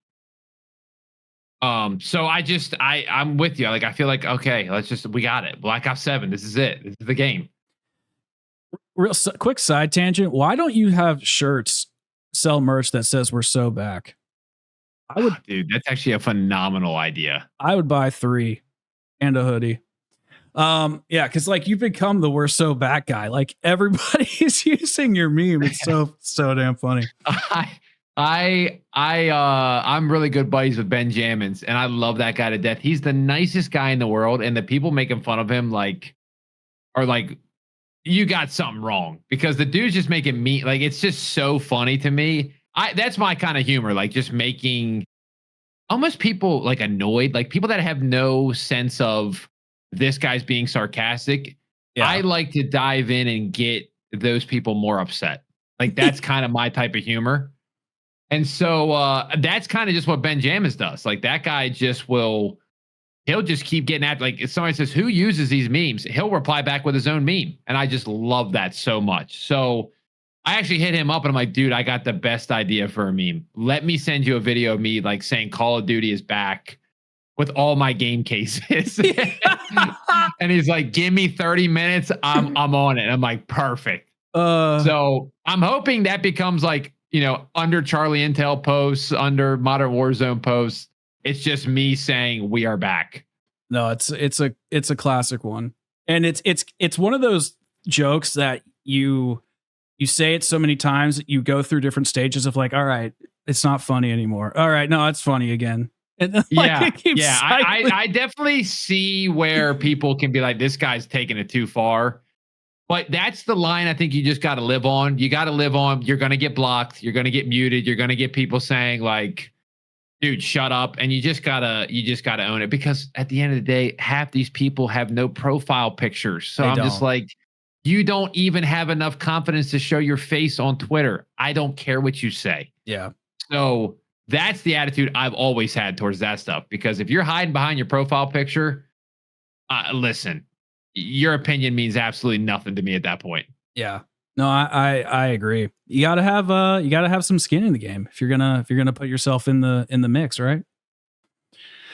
So I'm with you. Like I feel like, okay, we got it. Black Ops 7. This is it. This is the game. Quick side tangent. Why don't you have shirts, sell merch that says we're so back? Dude, that's actually a phenomenal idea. I would buy 3 and a hoodie. Yeah, because like you've become the we're so back guy. Like everybody's using your meme. It's so damn funny. I'm really good buddies with Ben Jammins, and I love that guy to death. He's the nicest guy in the world, and the people making fun of him are like, you got something wrong, because the dude's just making me like, it's just so funny to me. That's my kind of humor, like just making almost people like annoyed, like people that have no sense of this guy's being sarcastic. Yeah. I like to dive in and get those people more upset. Like that's kind of my type of humor. And so that's kind of just what Ben Jammins does. Like that guy he'll just keep getting at, like if somebody says, who uses these memes? He'll reply back with his own meme. And I just love that so much. So I actually hit him up and I'm like, dude, I got the best idea for a meme. Let me send you a video of me like saying Call of Duty is back with all my game cases. And he's like, give me 30 minutes. I'm on it. I'm like, perfect. So I'm hoping that becomes like, under Charlie Intel posts, under Modern Warzone posts, it's just me saying we are back. No, it's a classic one. And it's one of those jokes that you say it so many times that you go through different stages of like, all right, it's not funny anymore. All right, no, it's funny again. And then, I definitely see where people can be like, this guy's taking it too far. But that's the line I think you just got to live on. You got to live on. You're going to get blocked. You're going to get muted. You're going to get people saying like, dude, shut up. And you just gotta own it, because at the end of the day, half these people have no profile pictures. So I'm just like, you don't even have enough confidence to show your face on Twitter. I don't care what you say. Yeah. So that's the attitude I've always had towards that stuff. Because if you're hiding behind your profile picture, listen, your opinion means absolutely nothing to me at that point. Yeah. No, I agree. You gotta have some skin in the game if you're gonna put yourself in the mix, right?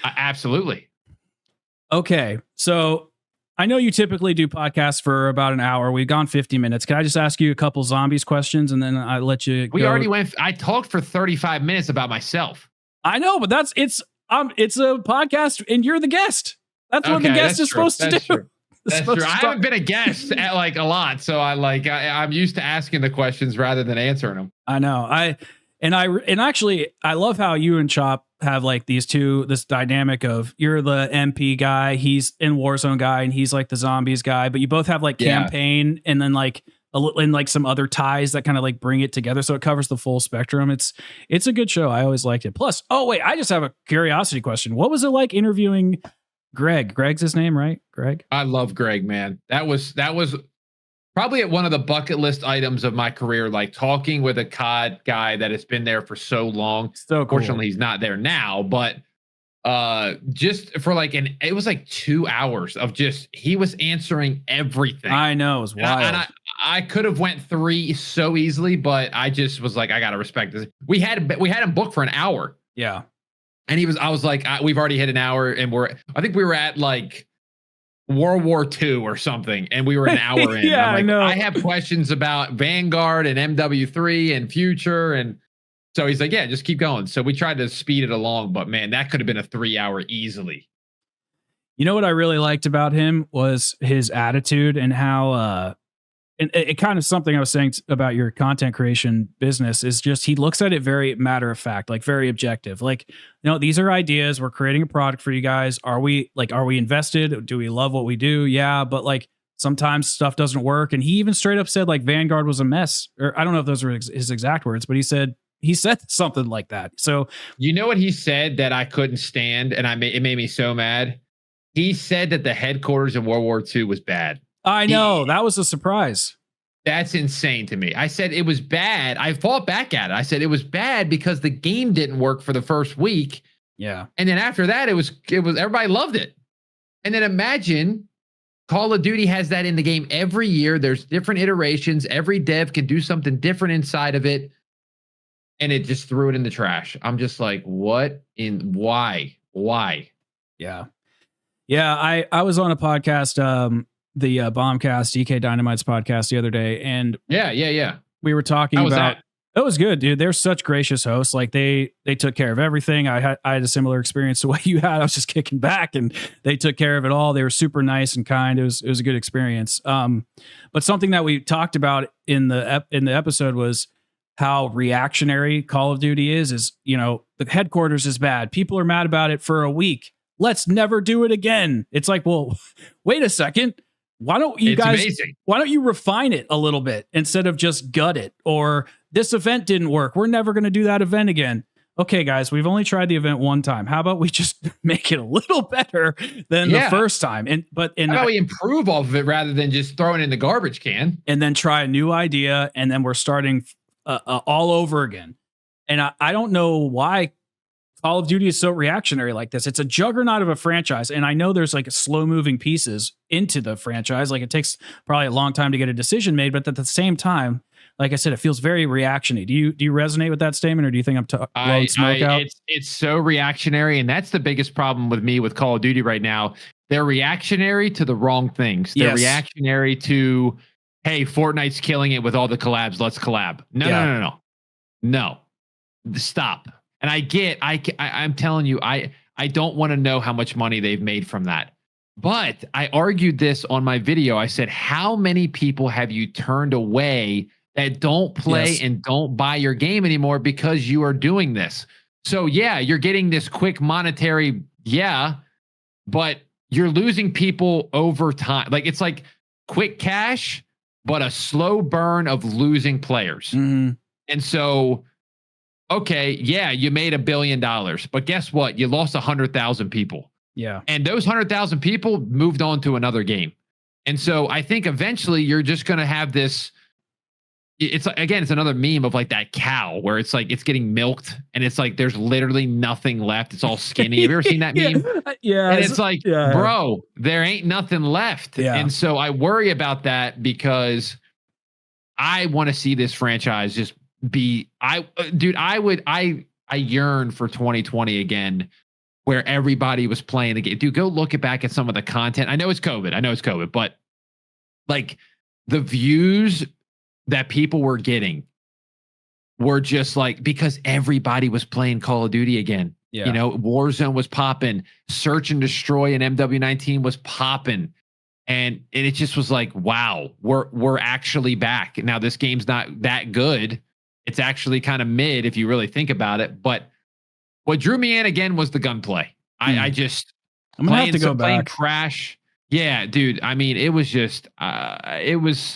Absolutely. Okay, so I know you typically do podcasts for about an hour. We've gone 50 minutes. Can I just ask you a couple zombies questions and then I let you go? We already went. I talked for 35 minutes about myself. I know, but it's a podcast and you're the guest. That's what the guest is supposed to do. True. That's true. I haven't been a guest at like a lot, so I'm used to asking the questions rather than answering them. I know. Actually I love how you and Chop have like this dynamic of you're the MP guy, he's in Warzone guy, and he's like the zombies guy, but you both have like campaign and then like a little and like some other ties that kind of like bring it together, so it covers the full spectrum. It's a good show. I always liked it. Plus, oh wait, I just have a curiosity question. What was it like interviewing Greg? Greg's his name, right? Greg? I love Greg, man. That was probably at one of the bucket list items of my career, like talking with a COD guy that has been there for so long. So cool. Fortunately, he's not there now, but just for like it was like 2 hours of just he was answering everything. I know, it was wild. And I could have went 3 so easily, but I just was like, I gotta respect this. We had him booked for an hour. Yeah. And I was like, we've already hit an hour, and I think we were at like World War II or something, and we were an hour in. Yeah, I'm like, I know. I have questions about Vanguard and MW3 and Future, and so he's like, yeah, just keep going. So we tried to speed it along, but man, that could have been a 3 hour easily. You know what I really liked about him was his attitude and how and it kind of something I was saying about your content creation business is just he looks at it very matter of fact, like very objective. Like, these are ideas. We're creating a product for you guys. Are we invested? Do we love what we do? Yeah, but like sometimes stuff doesn't work. And he even straight up said like Vanguard was a mess. Or I don't know if those were his exact words, but he said something like that. So you know what he said that I couldn't stand, and it made me so mad. He said that the headquarters in World War II was bad. I know, that was a surprise. That's insane to me. I said it was bad. I fought back at it. I said it was bad because the game didn't work for the first week. Yeah. And then after that, it was everybody loved it. And then imagine Call of Duty has that in the game every year. There's different iterations. Every dev can do something different inside of it. And it just threw it in the trash. I'm just like, why? Yeah. Yeah. I was on a podcast, the Bombcast, DK Dynamite's podcast the other day. And yeah. We were talking How was about, that? It was good, dude. They're such gracious hosts. Like they took care of everything. I had a similar experience to what you had. I was just kicking back and they took care of it all. They were super nice and kind. It was a good experience. But something that we talked about in the episode was how reactionary Call of Duty is, the headquarters is bad. People are mad about it for a week. Let's never do it again. It's like, well, wait a second. Why don't you refine it a little bit instead of just gut it? Or this event didn't work. We're never going to do that event again. Okay, guys, we've only tried the event one time. How about we just make it a little better than the first time? How about we improve off of it rather than just throwing it in the garbage can? And then try a new idea, and then we're starting all over again. And I don't know why Call of Duty is so reactionary like this. It's a juggernaut of a franchise. And I know there's like slow moving pieces into the franchise. Like it takes probably a long time to get a decision made, but at the same time, like I said, it feels very reactionary. Do you resonate with that statement, or do you think I'm blowing smoke out? It's so reactionary. And that's the biggest problem with me with Call of Duty right now. They're reactionary to the wrong things. They're reactionary to, hey, Fortnite's killing it with all the collabs. Let's collab. No. Stop. And I'm telling you, I don't want to know how much money they've made from that. But I argued this on my video. I said, how many people have you turned away that don't play and don't buy your game anymore because you are doing this? So yeah, you're getting this quick monetary, but you're losing people over time. Like it's like quick cash, but a slow burn of losing players. Mm-hmm. And so, okay, you made $1 billion, but guess what? You lost 100,000 people. Yeah. And those 100,000 people moved on to another game. And so I think eventually you're just going to have this. It's like, again, it's another meme of like that cow where it's like it's getting milked and it's like there's literally nothing left. It's all skinny. Have you ever seen that meme? Yeah. And it's like, bro, there ain't nothing left. Yeah. And so I worry about that because I want to see this franchise just be I yearn for 2020 again, where everybody was playing the game. Dude, go look back at some of the content. I know it's COVID, but like the views that people were getting were just like because everybody was playing Call of Duty again. Yeah. Warzone was popping, Search and Destroy and MW19 was popping. And it just was like, wow, we're actually back. Now this game's not that good. It's actually kind of mid if you really think about it. But what drew me in again was the gunplay. I'm gonna have to go playing back. Crash. Yeah, dude. I mean, it was just, I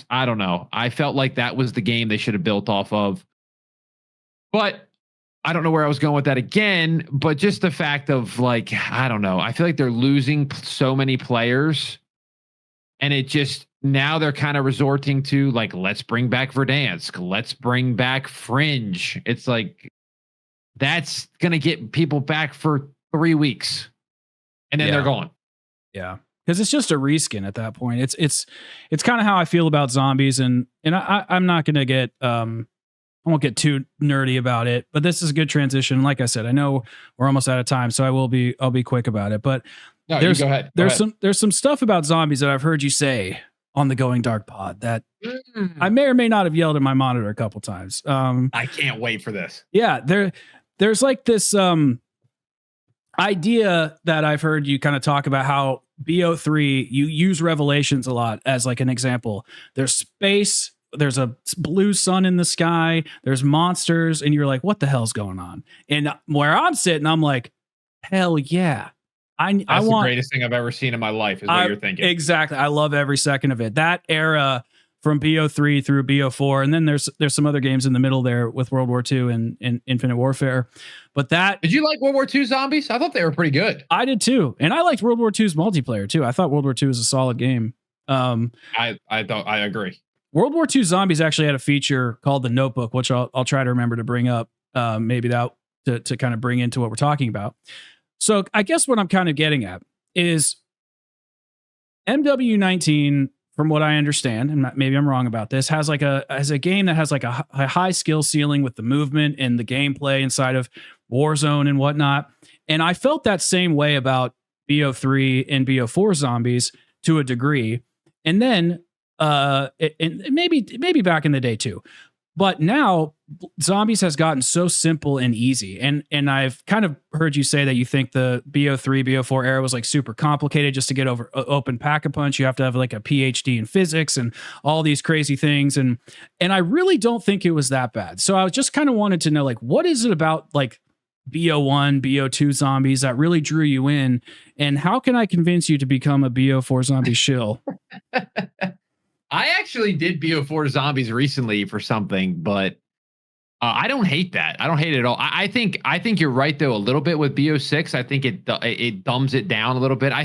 don't know. I felt like that was the game they should have built off of. But I don't know where I was going with that again. But just the fact of like, I don't know. I feel like they're losing so many players. And it just, now they're kind of resorting to like, let's bring back Verdansk, let's bring back Fringe. It's like that's gonna get people back for 3 weeks, and then they're gone. Yeah, because it's just a reskin at that point. It's kind of how I feel about zombies, and I'm not gonna get I won't get too nerdy about it, but this is a good transition. Like I said, I know we're almost out of time, so I'll be quick about it. But no, you go ahead. There's some stuff about zombies that I've heard you say on the Going Dark pod that I may or may not have yelled at my monitor a couple times. I can't wait for this. Yeah, there's like this idea that I've heard you kind of talk about how BO3, you use Revelations a lot as like an example. There's space, there's a blue sun in the sky, there's monsters, and you're like, what the hell's going on? And where I'm sitting, I'm like, hell yeah. That's the greatest thing I've ever seen in my life is what you're thinking. Exactly. I love every second of it. That era from BO3 through BO4, and then there's some other games in the middle there with World War II and Infinite Warfare. But did you like World War II zombies? I thought they were pretty good. I did too, and I liked World War II's multiplayer too. I thought World War II was a solid game. I agree. World War II zombies actually had a feature called the Notebook, which I'll try to remember to bring up. Maybe that to kind of bring into what we're talking about. So I guess what I'm kind of getting at is MW19, from what I understand, and maybe I'm wrong about this, has a game that has like a high skill ceiling with the movement and the gameplay inside of Warzone and whatnot. And I felt that same way about BO3 and BO4 zombies to a degree. And then and maybe back in the day too. But now zombies has gotten so simple and easy. And I've kind of heard you say that you think the BO3, BO4 era was like super complicated just to get over open Pack-a-Punch. You have to have like a PhD in physics and all these crazy things. And I really don't think it was that bad. So I just kind of wanted to know, like, what is it about like BO1, BO2 zombies that really drew you in? And how can I convince you to become a BO4 zombie shill? I actually did BO4 zombies recently for something, but I don't hate that. I don't hate it at all. I think you're right though a little bit with BO6. I think it dumbs it down a little bit. I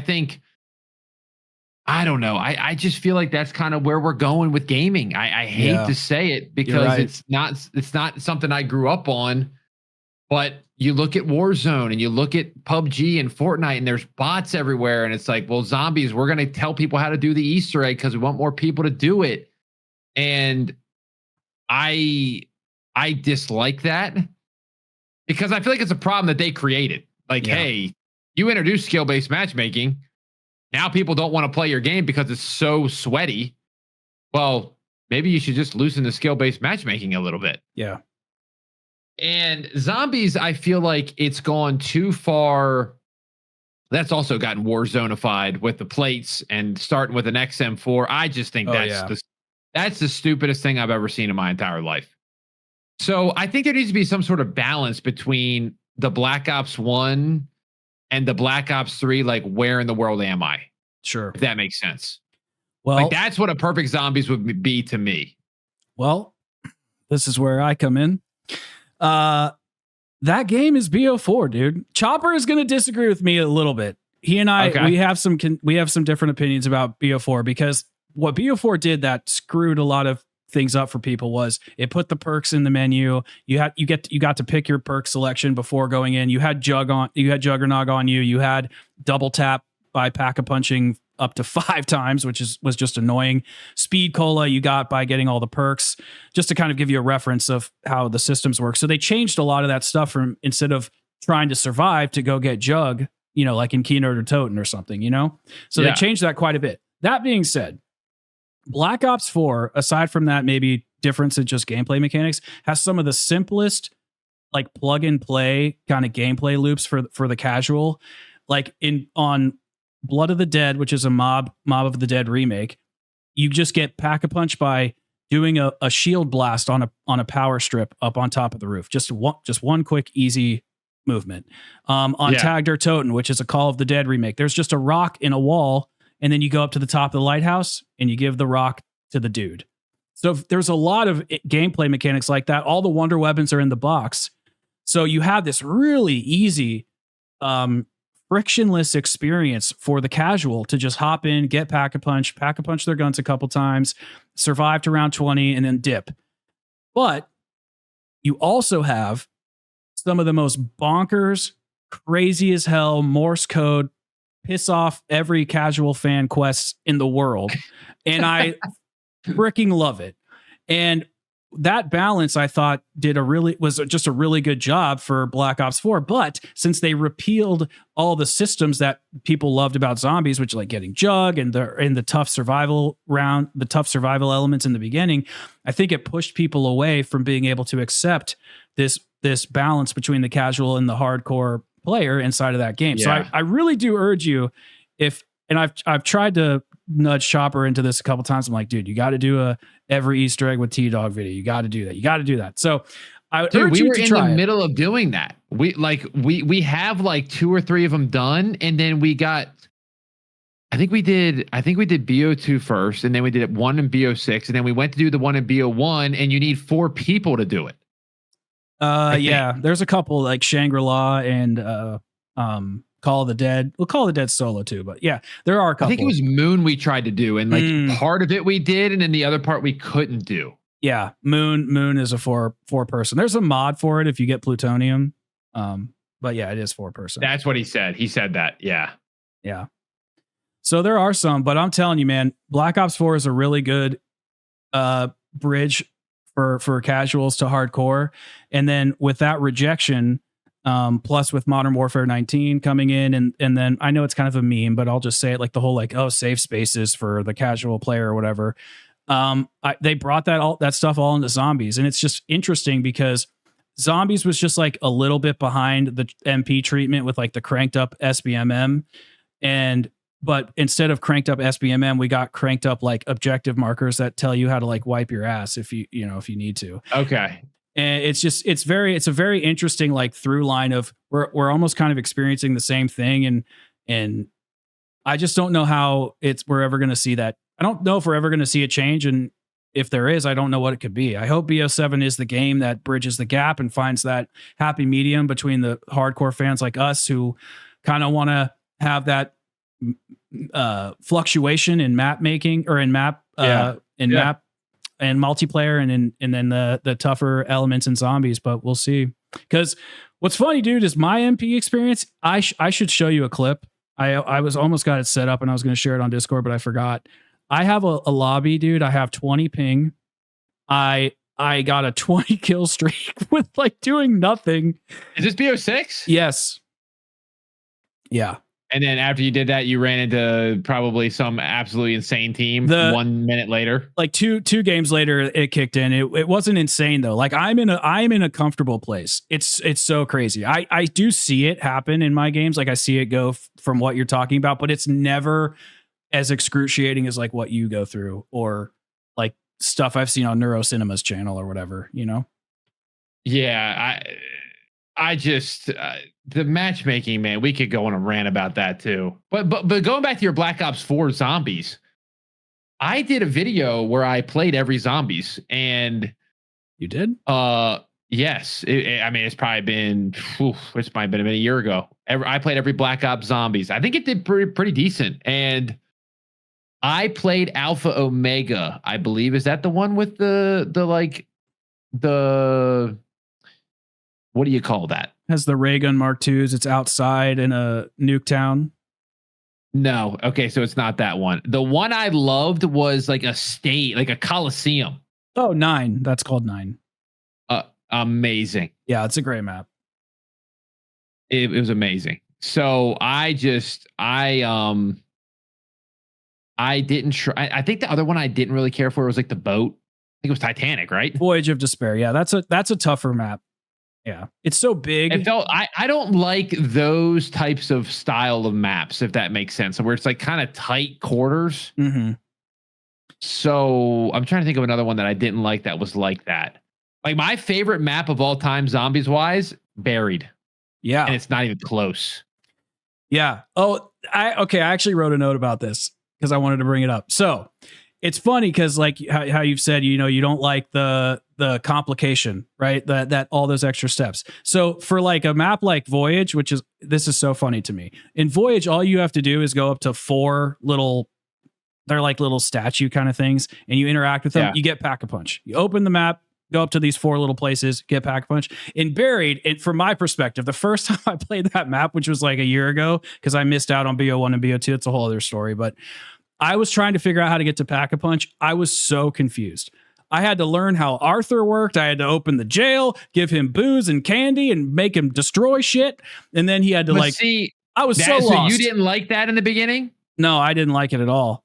don't know. I just feel like that's kind of where we're going with gaming. I hate to say it because it's not something I grew up on. But you look at Warzone and you look at PUBG and Fortnite, and there's bots everywhere. And it's like, well, zombies, we're going to tell people how to do the Easter egg because we want more people to do it. And I dislike that because I feel like it's a problem that they created. Like, hey, you introduced skill-based matchmaking. Now people don't want to play your game because it's so sweaty. Well, maybe you should just loosen the skill-based matchmaking a little bit. Yeah. And zombies, I feel like it's gone too far. That's also gotten Warzone-ified with the plates and starting with an XM4. I just think that's the stupidest thing I've ever seen in my entire life. So I think there needs to be some sort of balance between the Black Ops 1 and the Black Ops 3. Like, where in the world am I? Sure. If that makes sense. Well, like, that's what a perfect zombies would be to me. Well, this is where I come in. That game is BO4, dude. Chopper is going to disagree with me a little bit. He and I, we have some different opinions about BO4 because what BO4 did that screwed a lot of things up for people was it put the perks in the menu. You got to pick your perk selection before going in. You had Juggernog on you. You had double tap by Pack-a-Punching up to 5 times, which was just annoying. Speed cola you got by getting all the perks, just to kind of give you a reference of how the systems work. So they changed a lot of that stuff from, instead of trying to survive, to go get Jug, like in Keynote or Toten or something, So they changed that quite a bit. That being said, Black Ops 4, aside from that maybe difference in just gameplay mechanics, has some of the simplest like plug and play kind of gameplay loops for the casual. Like on Blood of the Dead, which is a Mob of the Dead remake, you just get Pack-a-Punch by doing a shield blast on a power strip up on top of the roof. Just one quick, easy movement. On Tagged or Toten, which is a Call of the Dead remake, there's just a rock in a wall, and then you go up to the top of the lighthouse and you give the rock to the dude. So there's a lot of gameplay mechanics like that. All the wonder weapons are in the box. So you have this really easy frictionless experience for the casual to just hop in, get pack-a-punch their guns a couple times, survive to round 20, and then dip. But you also have some of the most bonkers, crazy as hell Morse code, piss off every casual fan quests in the world. And I freaking love it. And that balance, I thought, was just a really good job for Black Ops 4. But since they repealed all the systems that people loved about zombies, which like getting jug and the tough survival elements in the beginning, I think it pushed people away from being able to accept this balance between the casual and the hardcore player inside of that game. Yeah. So I really do urge you, and I've tried to nudge Chopper into this a couple times. I'm like, dude, you got to do every Easter egg with T-Dog video. You got to do that. You got to do that. So I urge you to try. We were in the middle of doing that. We have like 2 or 3 of them done, and then we got. I think we did BO2 first, and then we did 1 in BO6, and then we went to do the 1 in BO1, and you need 4 people to do it. Yeah, there's a couple like Shangri-La and Call of the Dead. We'll Call of the Dead solo too, but yeah, there are a couple. I think it was Moon we tried to do, and like part of it we did, and then the other part we couldn't do. Yeah, Moon is a 4 person. There's a mod for it if you get plutonium. But yeah, it is 4 person. That's what he said. He said that. Yeah. Yeah. So there are some, but I'm telling you, man, Black Ops 4 is a really good bridge for casuals to hardcore. And then with that rejection, plus with Modern Warfare 19 coming in, and then I know it's kind of a meme, but I'll just say it, like the whole like, oh, safe spaces for the casual player or whatever. They brought that stuff all into zombies, and it's just interesting because zombies was just like a little bit behind the MP treatment with like the cranked up SBMM, but instead of cranked up SBMM, we got cranked up like objective markers that tell you how to like wipe your ass if you need to. Okay. And it's a very interesting like through line of we're almost kind of experiencing the same thing, and I just don't know how we're ever going to see that. I don't know if we're ever going to see a change, and if there is, I don't know what it could be. I hope BO7 is the game that bridges the gap and finds that happy medium between the hardcore fans like us who kind of want to have that fluctuation in map making or in map map and multiplayer, and then the tougher elements in zombies. But we'll see. Because what's funny, dude, is my MP experience. I should show you a clip. I was almost got it set up and I was going to share it on Discord, but I forgot. I have a lobby, dude. I have 20 ping. I got a 20 kill streak with like doing nothing. Is this BO6? Yes. Yeah. And then after you did that, you ran into probably some absolutely insane team 1 minute later. Like two games later, it kicked in. It wasn't insane though. Like I'm in a comfortable place. It's so crazy. I do see it happen in my games. Like I see it go from what you're talking about, but it's never as excruciating as like what you go through or like stuff I've seen on NeuroCinema's channel or whatever, you know? Yeah. I just the matchmaking, man, we could go on a rant about that too. But going back to your Black Ops 4 zombies, I did a video where I played every zombies, and you did? Yes. I mean, it's probably been it's might have been a year ago. I played every Black Ops zombies. I think it did pretty decent, and I played Alpha Omega. I believe is that the one with the what do you call that? Has the ray gun Mark IIs. It's outside in a nuke town. No. Okay. So it's not that one. The one I loved was like a state, like a Coliseum. Oh, 9. That's called 9. Amazing. Yeah. It's a great map. It was amazing. So I didn't try. I think the other one I didn't really care for was like the boat. I think it was Titanic, right? Voyage of Despair. Yeah. That's a tougher map. Yeah, it's so big. It felt I don't like those types of style of maps, if that makes sense. Where it's like kind of tight quarters. Mm-hmm. So I'm trying to think of another one that I didn't like that was like that. Like my favorite map of all time, zombies wise, Buried. Yeah, and it's not even close. Yeah. Oh, I actually wrote a note about this because I wanted to bring it up. So it's funny because like how you've said, you know, you don't like the complication, right? That all those extra steps. So for like a map like Voyage, this is so funny to me. In Voyage, all you have to do is go up to 4 little, they're like little statue kind of things, and you interact with them. Yeah. You get Pack-a-Punch. You open the map, go up to these 4 little places, get Pack-a-Punch. In Buried, from my perspective, the first time I played that map, which was like a year ago, because I missed out on BO1 and BO2, it's a whole other story, but I was trying to figure out how to get to Pack-a-Punch. I was so confused. I had to learn how Arthur worked. I had to open the jail, give him booze and candy, and make him destroy shit. And then he had to I was so lost. So you didn't like that in the beginning? No, I didn't like it at all.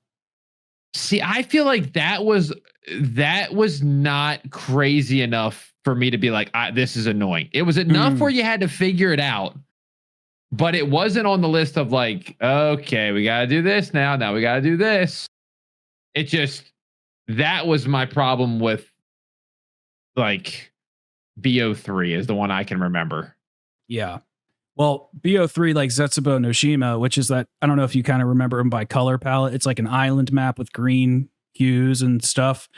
See, I feel like that was not crazy enough for me to be like, this is annoying. It was enough where you had to figure it out, but it wasn't on the list of like, okay, we got to do this now. Now we got to do this. It just, that was my problem with like BO3 is the one I can remember. Yeah. Well, BO3, like Zetsubo Noshima, which is that, I don't know if you kind of remember him by color palette. It's like an island map with green hues and stuff.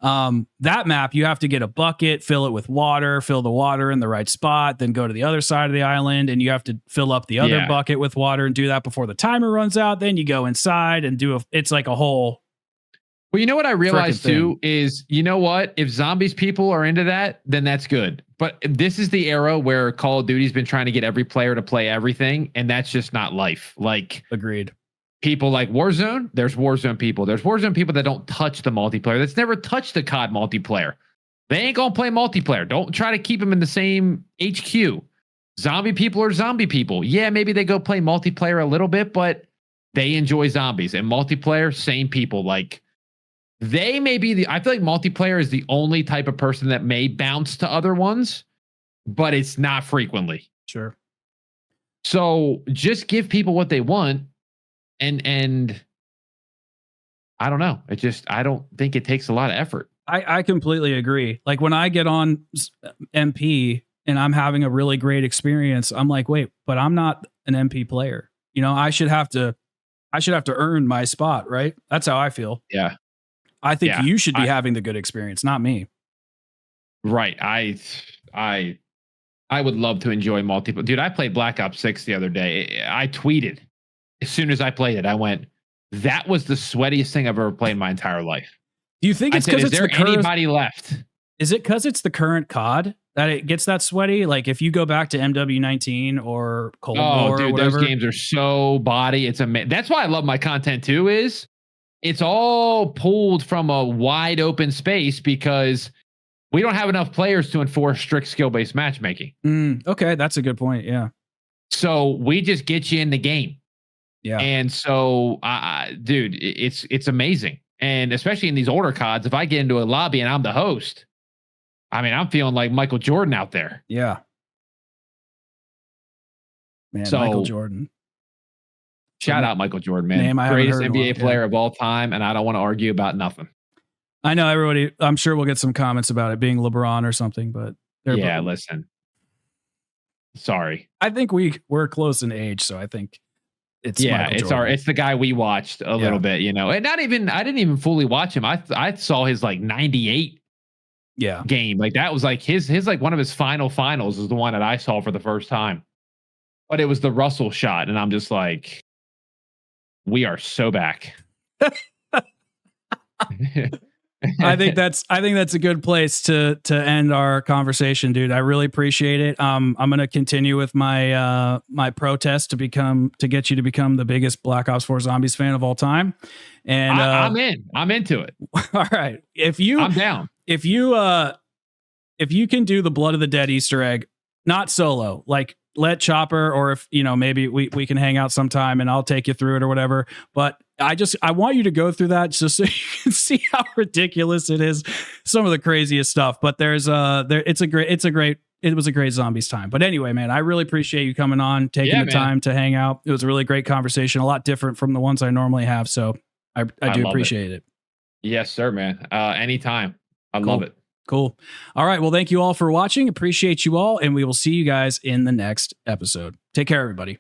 That map, you have to get a bucket, fill it with water, fill the water in the right spot, then go to the other side of the island, and you have to fill up the other bucket with water and do that before the timer runs out. Then you go inside and it's like a whole. Well, you know what I realized too is, you know what? If zombies people are into that, then that's good. But this is the era where Call of Duty's been trying to get every player to play everything, and that's just not life. Like, agreed. People like Warzone, there's Warzone people. There's Warzone people that don't touch the multiplayer. That's never touched the COD multiplayer. They ain't gonna play multiplayer. Don't try to keep them in the same HQ. Zombie people are zombie people. Yeah, maybe they go play multiplayer a little bit, but they enjoy zombies. And multiplayer, same people. Like, they may be I feel like multiplayer is the only type of person that may bounce to other ones, but it's not frequently. Sure. So just give people what they want, and I don't know. I don't think it takes a lot of effort. I completely agree. Like when I get on MP and I'm having a really great experience, I'm like, wait, but I'm not an MP player. You know, I should have to earn my spot, right? That's how I feel. Yeah. I think you should be having the good experience, not me. Right. I would love to enjoy multiplayer. Dude, I played Black Ops 6 the other day. I tweeted as soon as I played it. I went, that was the sweatiest thing I've ever played in my entire life. Do you think it's because is there anybody left? Is it because it's the current COD that it gets that sweaty? Like if you go back to MW19 or Cold War, dude, or whatever, those games are so body. It's amazing. That's why I love my content too. Is it's all pulled from a wide open space because we don't have enough players to enforce strict skill-based matchmaking. Okay, that's a good point. Yeah. So we just get you in the game. Yeah. And so, dude, it's amazing. And especially in these older CODs, if I get into a lobby and I'm the host, I mean, I'm feeling like Michael Jordan out there. Yeah. Man, Michael Jordan. Shout out Michael Jordan, man. Greatest NBA player of all time, and I don't want to argue about nothing. I know everybody, I'm sure we'll get some comments about it being LeBron or something, but listen. Sorry. I think we're close in age, so I think it's it's the guy we watched a little bit, you know. And I didn't even fully watch him. I saw his like 98 game. Like that was like his like one of his finals is the one that I saw for the first time. But it was the Russell shot, and I'm just like, we are so back. I think that's a good place to end our conversation, dude. I really appreciate it. I'm going to continue with my my protest to get you to become the biggest Black Ops 4 Zombies fan of all time. And I'm into it. All right. I'm down. If you can do the Blood of the Dead Easter egg, not solo, like let Chopper, or if, you know, maybe we can hang out sometime and I'll take you through it or whatever. But I want you to go through that just so you can see how ridiculous it is. Some of the craziest stuff, but it was a great Zombies time. But anyway, man, I really appreciate you coming on, taking the time to hang out. It was a really great conversation, a lot different from the ones I normally have. So I do appreciate it. Yes, sir, man. Anytime. I love it. Cool. All right. Well, thank you all for watching. Appreciate you all. And we will see you guys in the next episode. Take care, everybody.